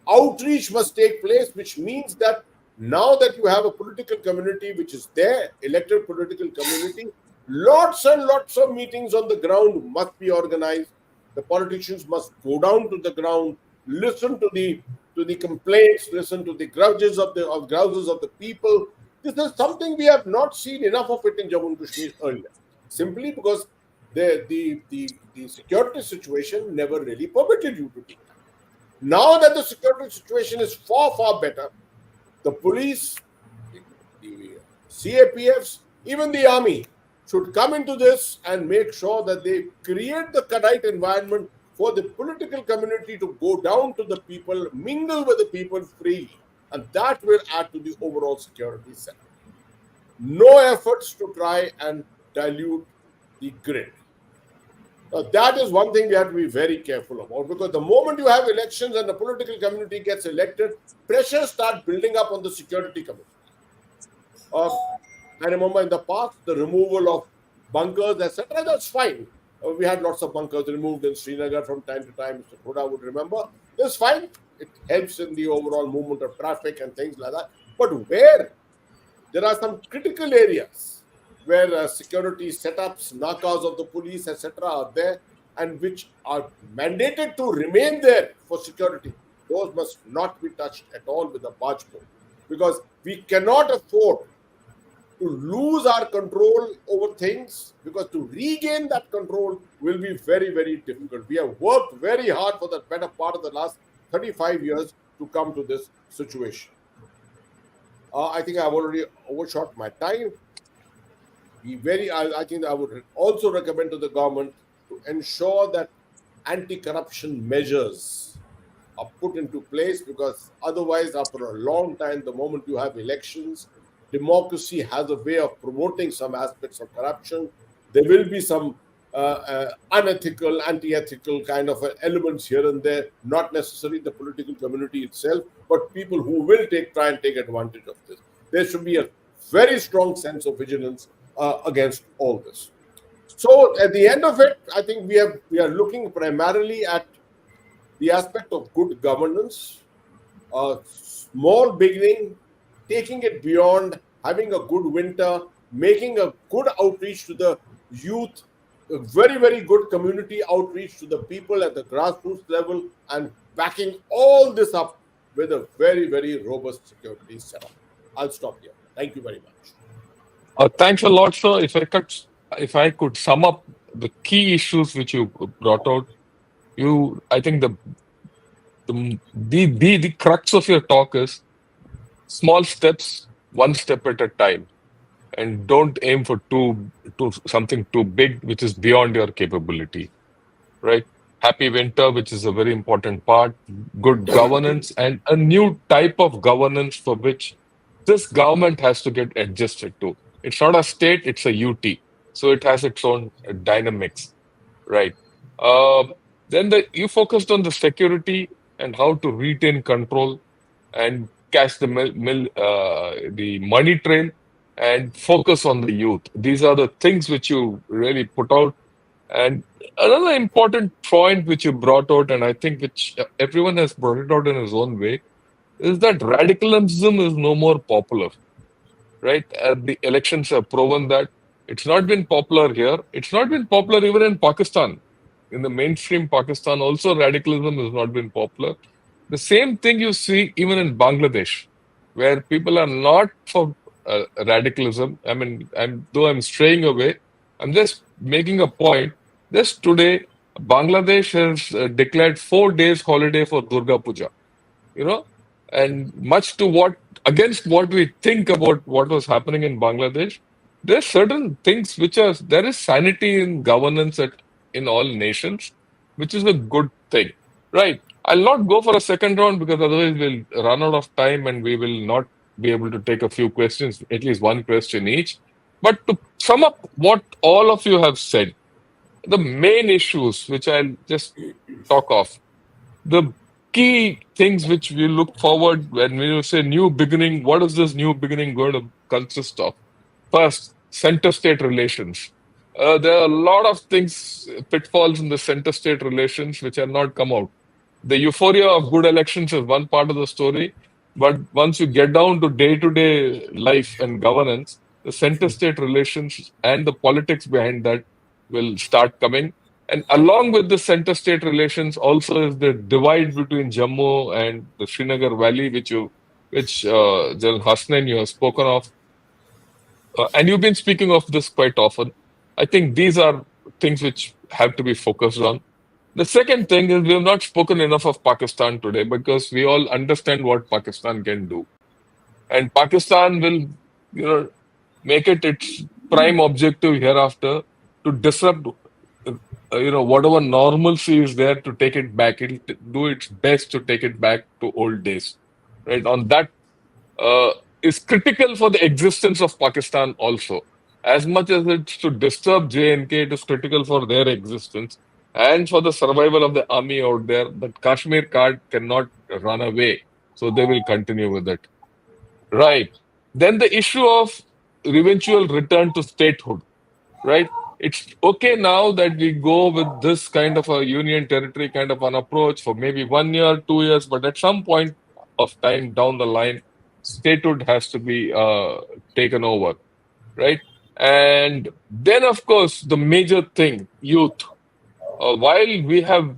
Outreach must take place, which means that now that you have a political community which is there, elected political community, lots and lots of meetings on the ground must be organized. The politicians must go down to the ground, listen to the complaints, listen to the grouses of the people. This is something we have not seen enough of it in Jammu and Kashmir earlier, simply because the security situation never really permitted you to take that. Now that the security situation is far, far better, the police, the CAPFs, even the army should come into this and make sure that they create the right environment for the political community to go down to the people, mingle with the people freely, and that will add to the overall security setup. No efforts to try and dilute the grid. Now, that is one thing we have to be very careful about, because the moment you have elections and the political community gets elected, pressure starts building up on the security community. I remember in the past, the removal of bunkers, etc., that's fine. We had lots of bunkers removed in Srinagar from time to time. Mr. KHODA would remember. That's fine. It helps in the overall movement of traffic and things like that. But where there are some critical areas where security setups, nakas of the police, etc., are there, and which are mandated to remain there for security, those must not be touched at all with a barge pole, because we cannot afford to lose our control over things, because to regain that control will be very, very difficult. We have worked very hard for the better part of the last 35 years to come to this situation. I think I've already overshot my time. I think I would also recommend to the government to ensure that anti-corruption measures are put into place, because otherwise, after a long time, the moment you have elections, democracy has a way of promoting some aspects of corruption. There will be some unethical, anti-ethical kind of elements here and there, not necessarily the political community itself, but people who will try and take advantage of this. There should be a very strong sense of vigilance against all this. So at the end of it, I think we are looking primarily at the aspect of good governance, a small beginning, taking it beyond, having a good winter, making a good outreach to the youth, a very, very good community outreach to the people at the grassroots level, and backing all this up with a very, very robust security setup. I'll stop here. Thank you very much. Thanks a lot, sir. If I could sum up the key issues which you brought out, I think the crux of your talk is small steps, one step at a time, and don't aim for something too big, which is beyond your capability, right? Happy winter, which is a very important part, good governance, and a new type of governance for which this government has to get adjusted to. It's not a state, it's a UT. So it has its own dynamics, right? Then you focused on the security and how to retain control and catch the money trail and focus on the youth. These are the things which you really put out. And another important point which you brought out, and I think which everyone has brought it out in his own way, is that radicalism is no more popular, right? The elections have proven that it's not been popular here. It's not been popular even in Pakistan. In the mainstream Pakistan also, radicalism has not been popular. The same thing you see even in Bangladesh, where people are not for radicalism. I mean, though I'm straying away, I'm just making a point. Just today, Bangladesh has declared 4 days holiday for Durga Puja, and much to against what we think about what was happening in Bangladesh, there's certain things there is sanity in governance in all nations, which is a good thing, right? I'll not go for a second round because otherwise we'll run out of time and we will not be able to take a few questions, at least one question each. But to sum up what all of you have said, the main issues which I'll just talk of, the key things which we look forward when we say new beginning, what is this new beginning going to consist of? First, center-state relations. There are a lot of things, pitfalls in the center-state relations which have not come out. The euphoria of good elections is one part of the story, but once you get down to day-to-day life and governance, the center-state relations and the politics behind that will start coming. And along with the center-state relations also is the divide between Jammu and the Srinagar Valley, which General HASNAIN, you have spoken of. And you've been speaking of this quite often. I think these are things which have to be focused on. The second thing is we have not spoken enough of Pakistan today because we all understand what Pakistan can do. And Pakistan will, make it its prime objective hereafter to disrupt, whatever normalcy is there to take it back. It'll do its best to take it back to old days, right? On that is critical for the existence of Pakistan also. As much as it's to disturb J&K, it is critical for their existence and for the survival of the army out there. The Kashmir card cannot run away, so they will continue with it. Right. Then the issue of eventual return to statehood, right? It's okay now that we go with this kind of a union territory kind of an approach for maybe 1 year, 2 years, but at some point of time down the line, statehood has to be taken over, right? And then, of course, the major thing, youth. While we have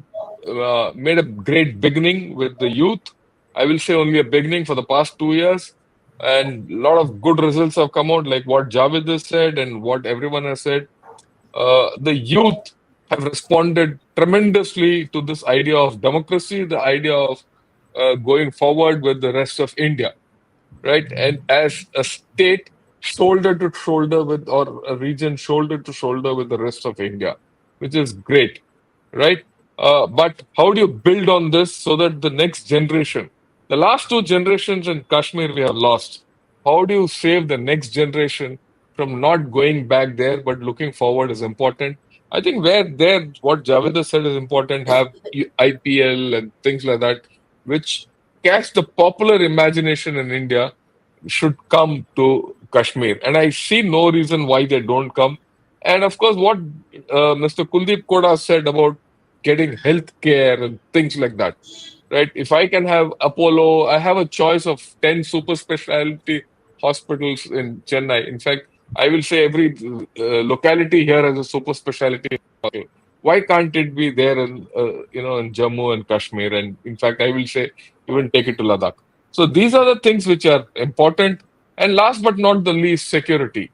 made a great beginning with the youth, I will say only a beginning for the past 2 years, and a lot of good results have come out, like what Javed has said and what everyone has said. The youth have responded tremendously to this idea of democracy, the idea of going forward with the rest of India, right? And as a state shoulder to shoulder with, or a region shoulder to shoulder with the rest of India, which is great, right? But how do you build on this so that the next generation, the last two generations in Kashmir we have lost, how do you save the next generation from not going back there but looking forward is important? I think where there, what Javed has said is important, have IPL and things like that, which catch the popular imagination in India should come to Kashmir. And I see no reason why they don't come. And of course, what Mr. Kuldeep KHODA said about getting health care and things like that, right? If I can have Apollo, I have a choice of 10 super specialty hospitals in Chennai. In fact, I will say every locality here has a super specialty hospital. Why can't it be there in, in Jammu and Kashmir? And in fact, I will say even take it to Ladakh. So these are the things which are important. And last but not the least, security.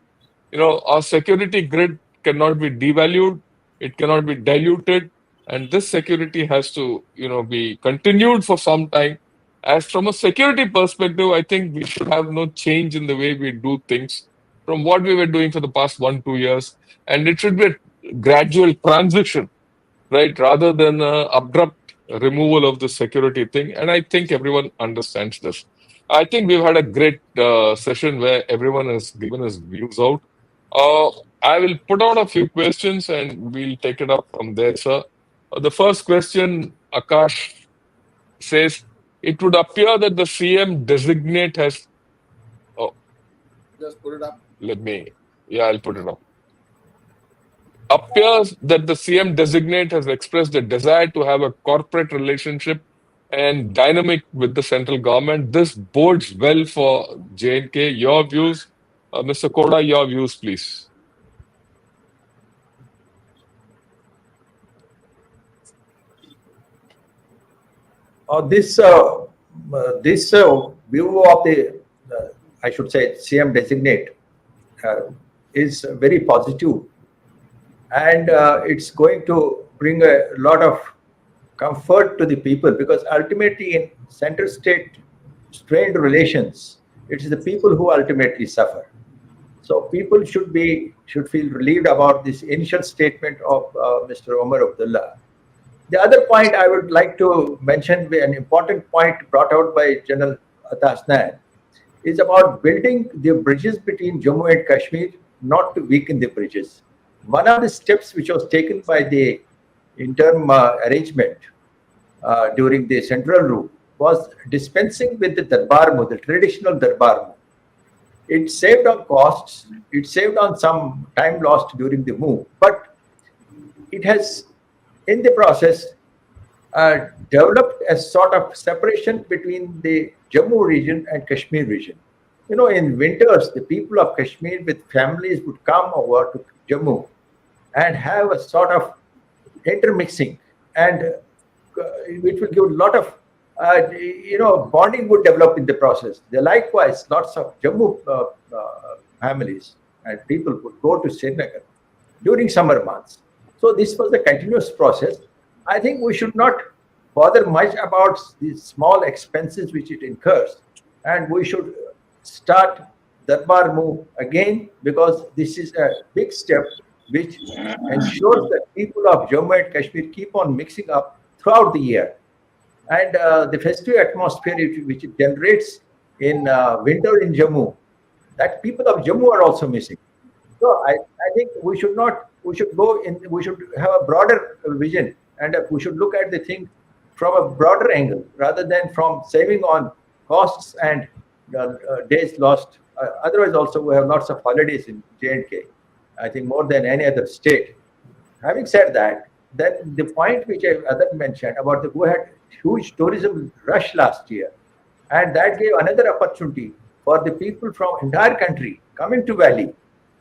Our security grid cannot be devalued, it cannot be diluted, and this security has to, be continued for some time. As from a security perspective, I think we should have no change in the way we do things from what we were doing for the past 1-2 years, and it should be a gradual transition, right, rather than abrupt removal of the security thing. And I think everyone understands this. I think we've had a great session where everyone has given his views out. Uh, I will put out a few questions and we'll take it up from there, sir. The first question, Akash says, it would appear that the CM designate has. Oh, Just put it up. I'll put it up. Appears that the CM designate has expressed a desire to have a corporate relationship and dynamic with the central government. This bodes well for J&K. Your views, Mr. KHODA, your views, please. This view of the, I should say, CM designate is very positive, and it's going to bring a lot of comfort to the people, because ultimately in center-state strained relations, it is the people who ultimately suffer. So people should feel relieved about this initial statement of Mr. Omar Abdullah. The other point I would like to mention, an important point brought out by General HASNAIN, is about building the bridges between Jammu and Kashmir, not to weaken the bridges. One of the steps which was taken by the interim arrangement during the central rule was dispensing with the Darbar, the traditional Darbar. It saved on costs, it saved on some time lost during the move, but it has, in the process, developed a sort of separation between the Jammu region and Kashmir region. In winters, the people of Kashmir with families would come over to Jammu and have a sort of intermixing, and it will give a lot of, bonding would develop in the process. Likewise, lots of Jammu families and people would go to Srinagar during summer months. So this was a continuous process. I think we should not bother much about these small expenses which it incurs, and we should start Darbar move again, because this is a big step which ensures that people of Jammu and Kashmir keep on mixing up throughout the year. And the festive atmosphere which it generates in winter in Jammu, that people of Jammu are also missing. So I think we should have a broader vision, and we should look at the thing from a broader angle rather than from saving on costs and days lost. Otherwise, also we have lots of holidays in J&K, I think more than any other state. Having said that, then the point which I mentioned about who had huge tourism rush last year, and that gave another opportunity for the people from entire country coming to Valley.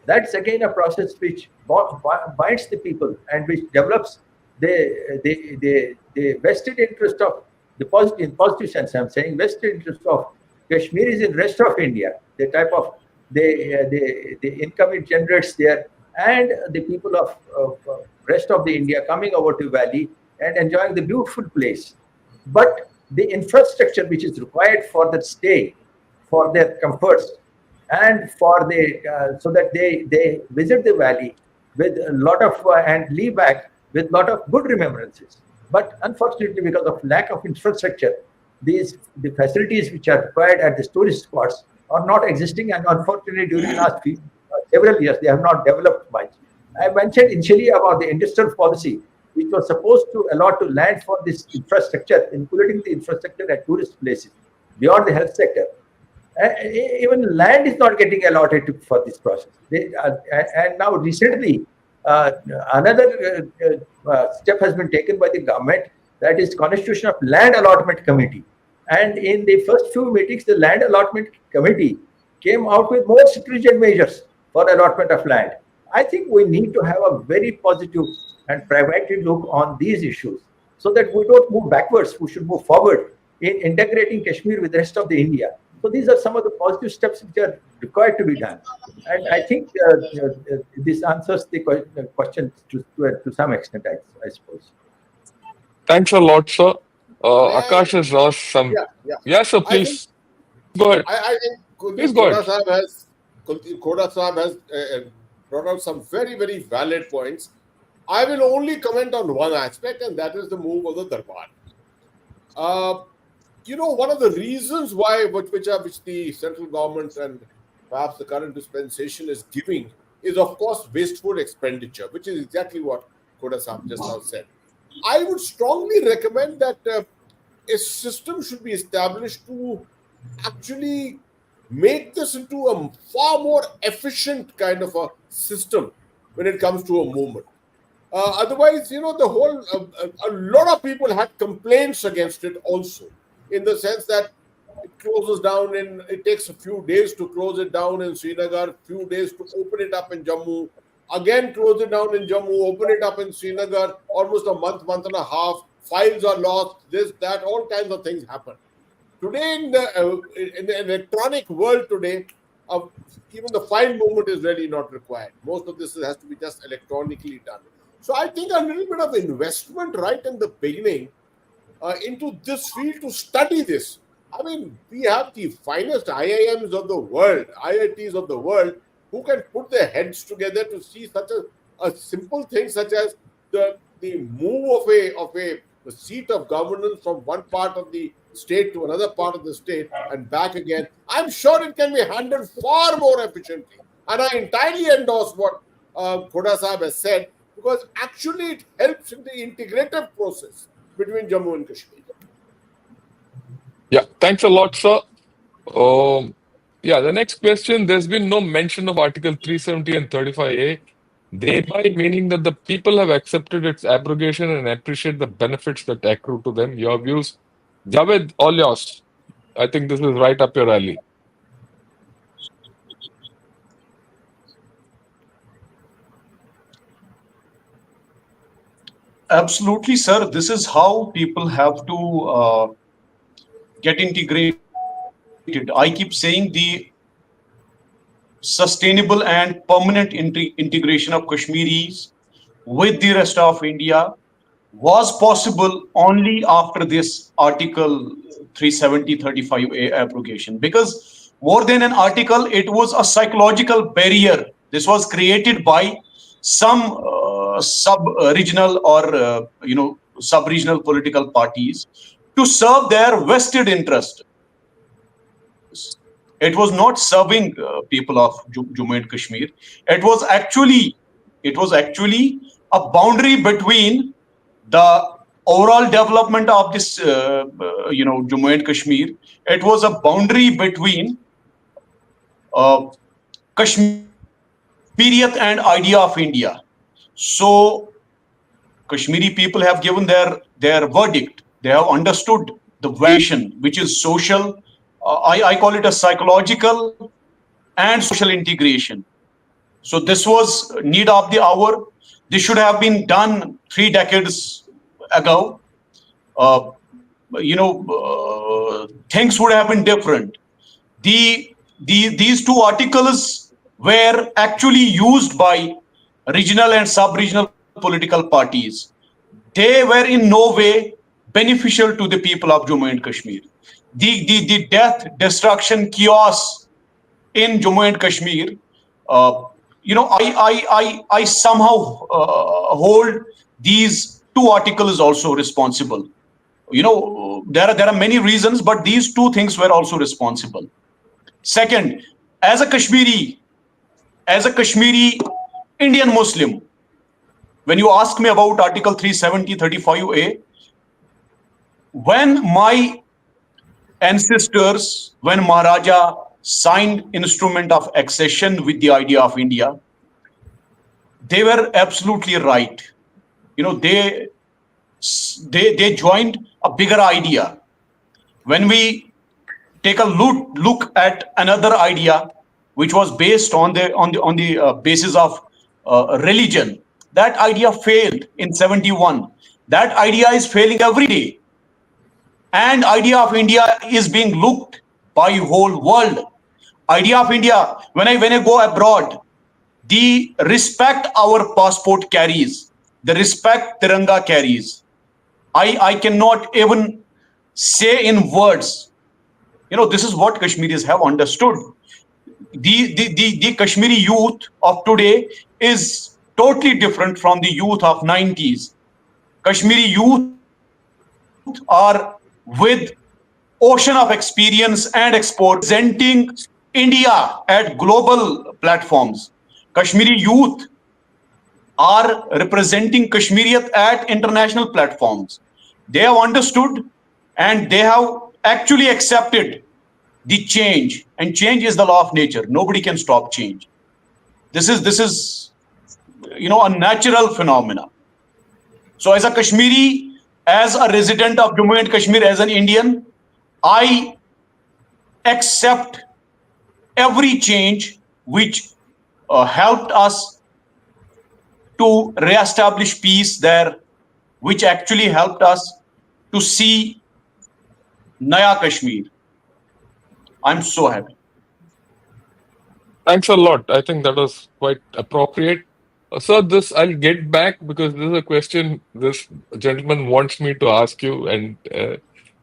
That's again a process which binds the people and which develops the vested interest of the positive, in positive sense I'm saying, vested interest of Kashmir is in rest of India. The type of the income it generates there, and the people of rest of the India coming over to Valley and enjoying the beautiful place. But the infrastructure which is required for the stay, for their comforts, and for the so that they visit the valley with a lot of and leave back with lot of good remembrances. But unfortunately, because of lack of infrastructure, the facilities which are required at the tourist spots are not existing, and unfortunately, during the last several years, they have not developed much. I mentioned initially about the industrial policy, which was supposed to allot to land for this infrastructure, including the infrastructure at tourist places beyond the health sector. Even land is not getting allotted for this process. And now recently, another step has been taken by the government, that is constitution of land allotment committee. And in the first few meetings, the land allotment committee came out with more stringent measures for allotment of land. I think we need to have a very positive and pragmatic look on these issues so that we don't move backwards. We should move forward in integrating Kashmir with the rest of the India. So these are some of the positive steps which are required to be done. And I think this answers the question to some extent, I suppose. Thanks a lot, sir. May Akash has asked some. Yeah, yeah. Yes, sir, I think please. Go ahead. I think Please Kuldeep go ahead. Khoda Sahab has brought out some very, very valid points. I will only comment on one aspect, and that is the move of the Darbar. One of the reasons why, which the central government and perhaps the current dispensation is giving, is of course wasteful expenditure, which is exactly what Khoda Sahab just now said. I would strongly recommend that a system should be established to actually make this into a far more efficient kind of a system when it comes to a movement. Otherwise, the whole a lot of people had complaints against it also, in the sense that it closes down it takes a few days to close it down in Srinagar, few days to open it up in Jammu, again close it down in Jammu, open it up in Srinagar, almost a month and a half, files are lost, this, that, all kinds of things happen. Today, in the electronic world today, even the file movement is really not required. Most of this has to be just electronically done. So I think a little bit of investment right in the beginning into this field to study this. I mean, we have the finest IIMs of the world, IITs of the world, who can put their heads together to see such a simple thing such as the move of a seat of governance from one part of the state to another part of the state and back again. I'm sure it can be handled far more efficiently. And I entirely endorse what Khoda Sahab has said, because actually it helps in the integrative process between Jammu and Kashmir. Yeah, thanks a lot, sir. The next question. There's been no mention of Article 370 and 35A, thereby meaning that the people have accepted its abrogation and appreciate the benefits that accrue to them. Your views? Javed, all yours. I think this is right up your alley. Absolutely, sir. This is how people have to get integrated. I keep saying the sustainable and permanent integration of Kashmiris with the rest of India was possible only after this Article 370-35A abrogation. Because more than an article, it was a psychological barrier. This was created by some sub-regional or sub-regional political parties to serve their vested interest. It was not serving people of Jammu and Kashmir. It was actually a boundary between the overall development of this Jammu and Kashmir. It was a boundary between Kashmiriyat and idea of India. So Kashmiri people have given their verdict. They have understood the valuation, which is social. I call it a psychological and social integration. So this was need of the hour. This should have been done 3 decades ago. Things would have been different. these two articles were actually used by regional and sub-regional political parties. They were in no way beneficial to the people of Jammu and Kashmir. The death, destruction, chaos in Jammu and Kashmir, uh, I somehow hold these two articles also responsible. There are many reasons, but these two things were also responsible. Second, as a Kashmiri, as a Kashmiri Indian Muslim, when you ask me about Article 370, 35A, when my ancestors, when Maharaja signed instrument of accession with the idea of India, they were absolutely right. They joined a bigger idea. When we take a look at another idea, which was based on the basis of religion, that idea failed in 71. That idea is failing every day. And idea of India is being looked by whole world. Idea of India, when I go abroad, the respect our passport carries, the respect Tiranga carries, I cannot even say in words. This is what Kashmiris have understood. The Kashmiri youth of today is totally different from the youth of 90s. Kashmiri youth are with ocean of experience and export, presenting India at global platforms. Kashmiri youth are representing Kashmiriyat at international platforms. They have understood and they have actually accepted the change, and change is the law of nature. Nobody can stop change. This is a natural phenomena. So as a Kashmiri, as a resident of Jammu and Kashmir, as an Indian, I accept every change which helped us to re-establish peace there, which actually helped us to see Naya Kashmir. I'm so happy. Thanks a lot. I think that was quite appropriate. Sir, this I'll get back because this is a question this gentleman wants me to ask you. And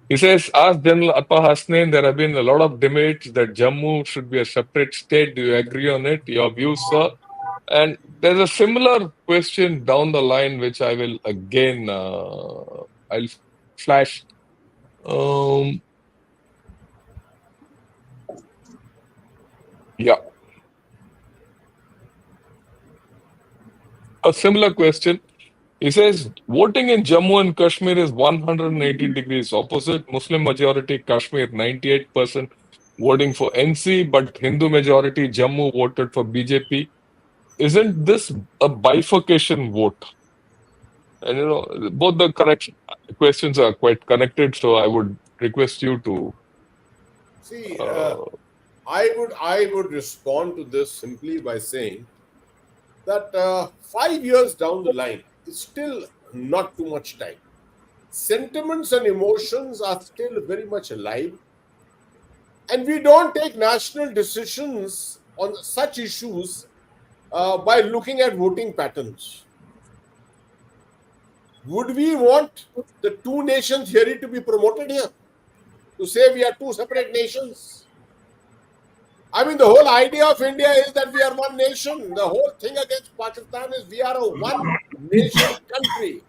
he says, ask General Atta HASNAIN, there have been a lot of debates that Jammu should be a separate state. Do you agree on it? Your views, sir? And there's a similar question down the line, which I will again, I'll flash. Yeah. A similar question. He says, voting in Jammu and Kashmir is 180 degrees opposite. Muslim majority Kashmir, 98% voting for NC, but Hindu majority Jammu voted for BJP. Isn't this a bifurcation vote? And both the questions are quite connected, so I would request you to. See, I would respond to this simply by saying that 5 years down the line is still not too much time. Sentiments and emotions are still very much alive, and we don't take national decisions on such issues by looking at voting patterns. Would we want the two nation theory to be promoted here? To say we are two separate nations? I mean, the whole idea of India is that we are one nation. The whole thing against Pakistan is we are a one nation country.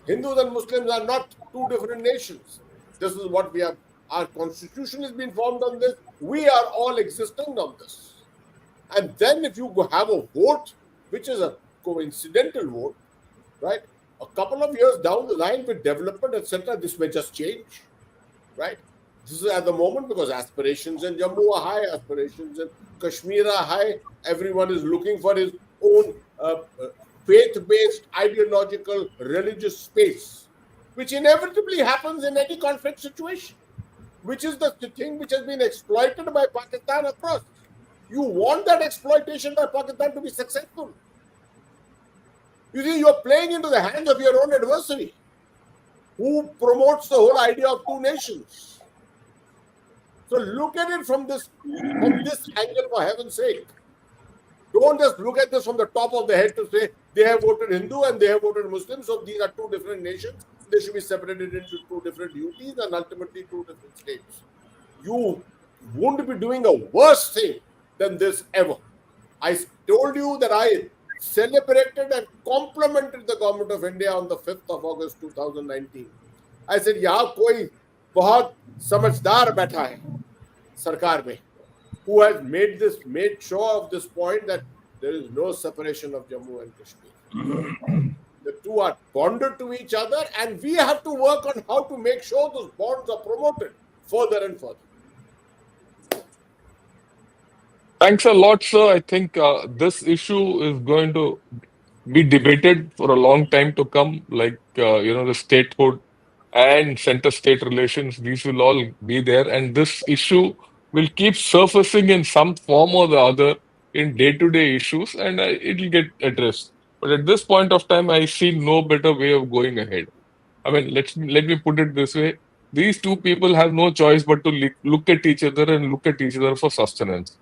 Hindus and Muslims are not two different nations. This is what we have. Our constitution has been formed on this. We are all existing on this. And then if you have a vote, which is a coincidental vote, right? A couple of years down the line with development, etc., this may just change, right? This is at the moment because aspirations in Jammu are high, aspirations in Kashmir are high. Everyone is looking for his own faith-based, ideological, religious space, which inevitably happens in any conflict situation, which is the thing which has been exploited by Pakistan across. You want that exploitation by Pakistan to be successful. You see, you're playing into the hands of your own adversary, who promotes the whole idea of two nations. So look at it from this angle, for heaven's sake. Don't just look at this from the top of the head to say they have voted Hindu and they have voted Muslim, so these are two different nations. They should be separated into two different UTs and ultimately two different states. You won't be doing a worse thing than this ever. I told you that I celebrated and complimented the government of India on the 5th of August 2019. I said, यहाँ कोई बहुत समझदार बैठा है सरकार में, who has made sure of this point that there is no separation of Jammu and Kashmir. The two are bonded to each other, and we have to work on how to make sure those bonds are promoted further and further. Thanks a lot, sir. I think this issue is going to be debated for a long time to come, like, the statehood and center-state relations. These will all be there. And this issue will keep surfacing in some form or the other in day-to-day issues, and it will get addressed. But at this point of time, I see no better way of going ahead. I mean, let me put it this way. These two people have no choice but to look at each other and look at each other for sustenance.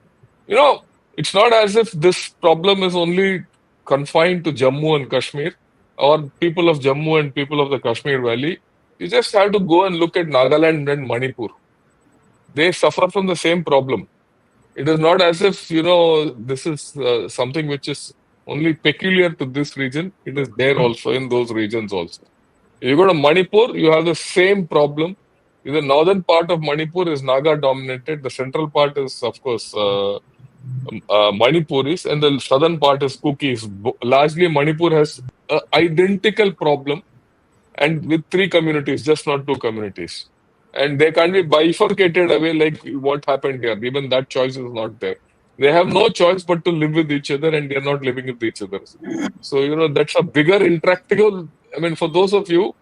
It's not as if this problem is only confined to Jammu and Kashmir or people of Jammu and people of the Kashmir Valley. You just have to go and look at Nagaland and Manipur. They suffer from the same problem. It is not as if, this is something which is only peculiar to this region. It is there also in those regions also. If you go to Manipur, you have the same problem. The northern part of Manipur is Naga dominated. The central part is, of course, Manipuris, and the southern part is Kukis. Largely, Manipur has an identical problem, and with three communities, just not two communities. And they can't be bifurcated away like what happened here. Even that choice is not there. They have no choice but to live with each other, and they're not living with each other. So, that's a bigger intractable. I mean, for those of you,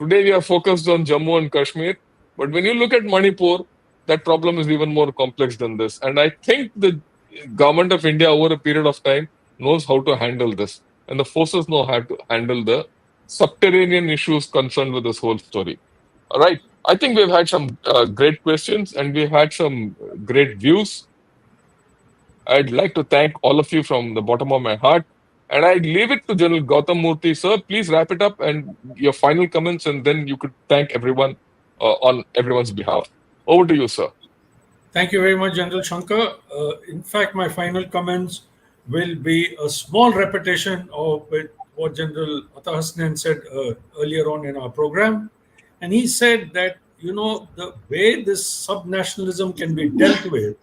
today we are focused on Jammu and Kashmir, but when you look at Manipur, that problem is even more complex than this. And I think the government of India over a period of time knows how to handle this, and the forces know how to handle the subterranean issues concerned with this whole story. All right. I think we've had some great questions and we've had some great views. I'd like to thank all of you from the bottom of my heart. And I'd leave it to General Gautam Murthy. Sir, please wrap it up and your final comments, and then you could thank everyone on everyone's behalf. Over to you, sir. Thank you very much, General Shankar. In fact, my final comments will be a small repetition of what General HASNAIN said earlier on in our program. And he said that, the way this subnationalism can be dealt with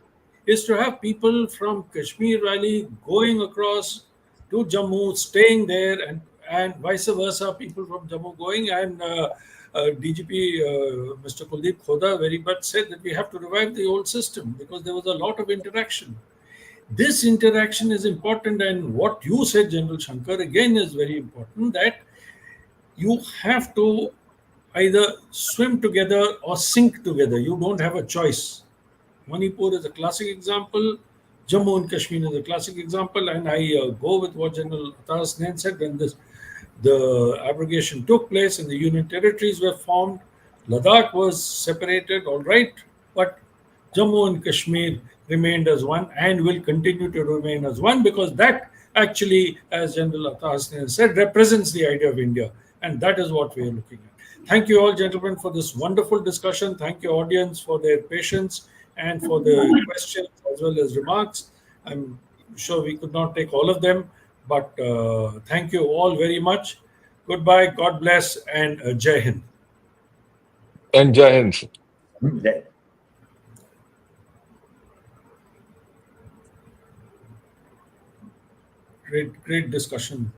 is to have people from Kashmir Valley going across to Jammu, staying there, and vice versa, people from Jammu going. And DGP Mr. KULDEEP KHODA very much said that we have to revive the old system because there was a lot of interaction. This interaction is important, and what you said, General Shankar, again is very important, that you have to either swim together or sink together. You don't have a choice. Manipur is a classic example. Jammu and Kashmir is a classic example. And I go with what General HASNAIN said when the abrogation took place and the union territories were formed. Ladakh was separated, all right, but Jammu and Kashmir remained as one and will continue to remain as one because that actually, as General HASNAIN said, represents the idea of India. And that is what we are looking at. Thank you all, gentlemen, for this wonderful discussion. Thank you, audience, for their patience and for the questions as well as remarks. I'm sure we could not take all of them, but thank you all very much. Goodbye, God bless, and Jai Hind. And Jai Hind. Great discussion.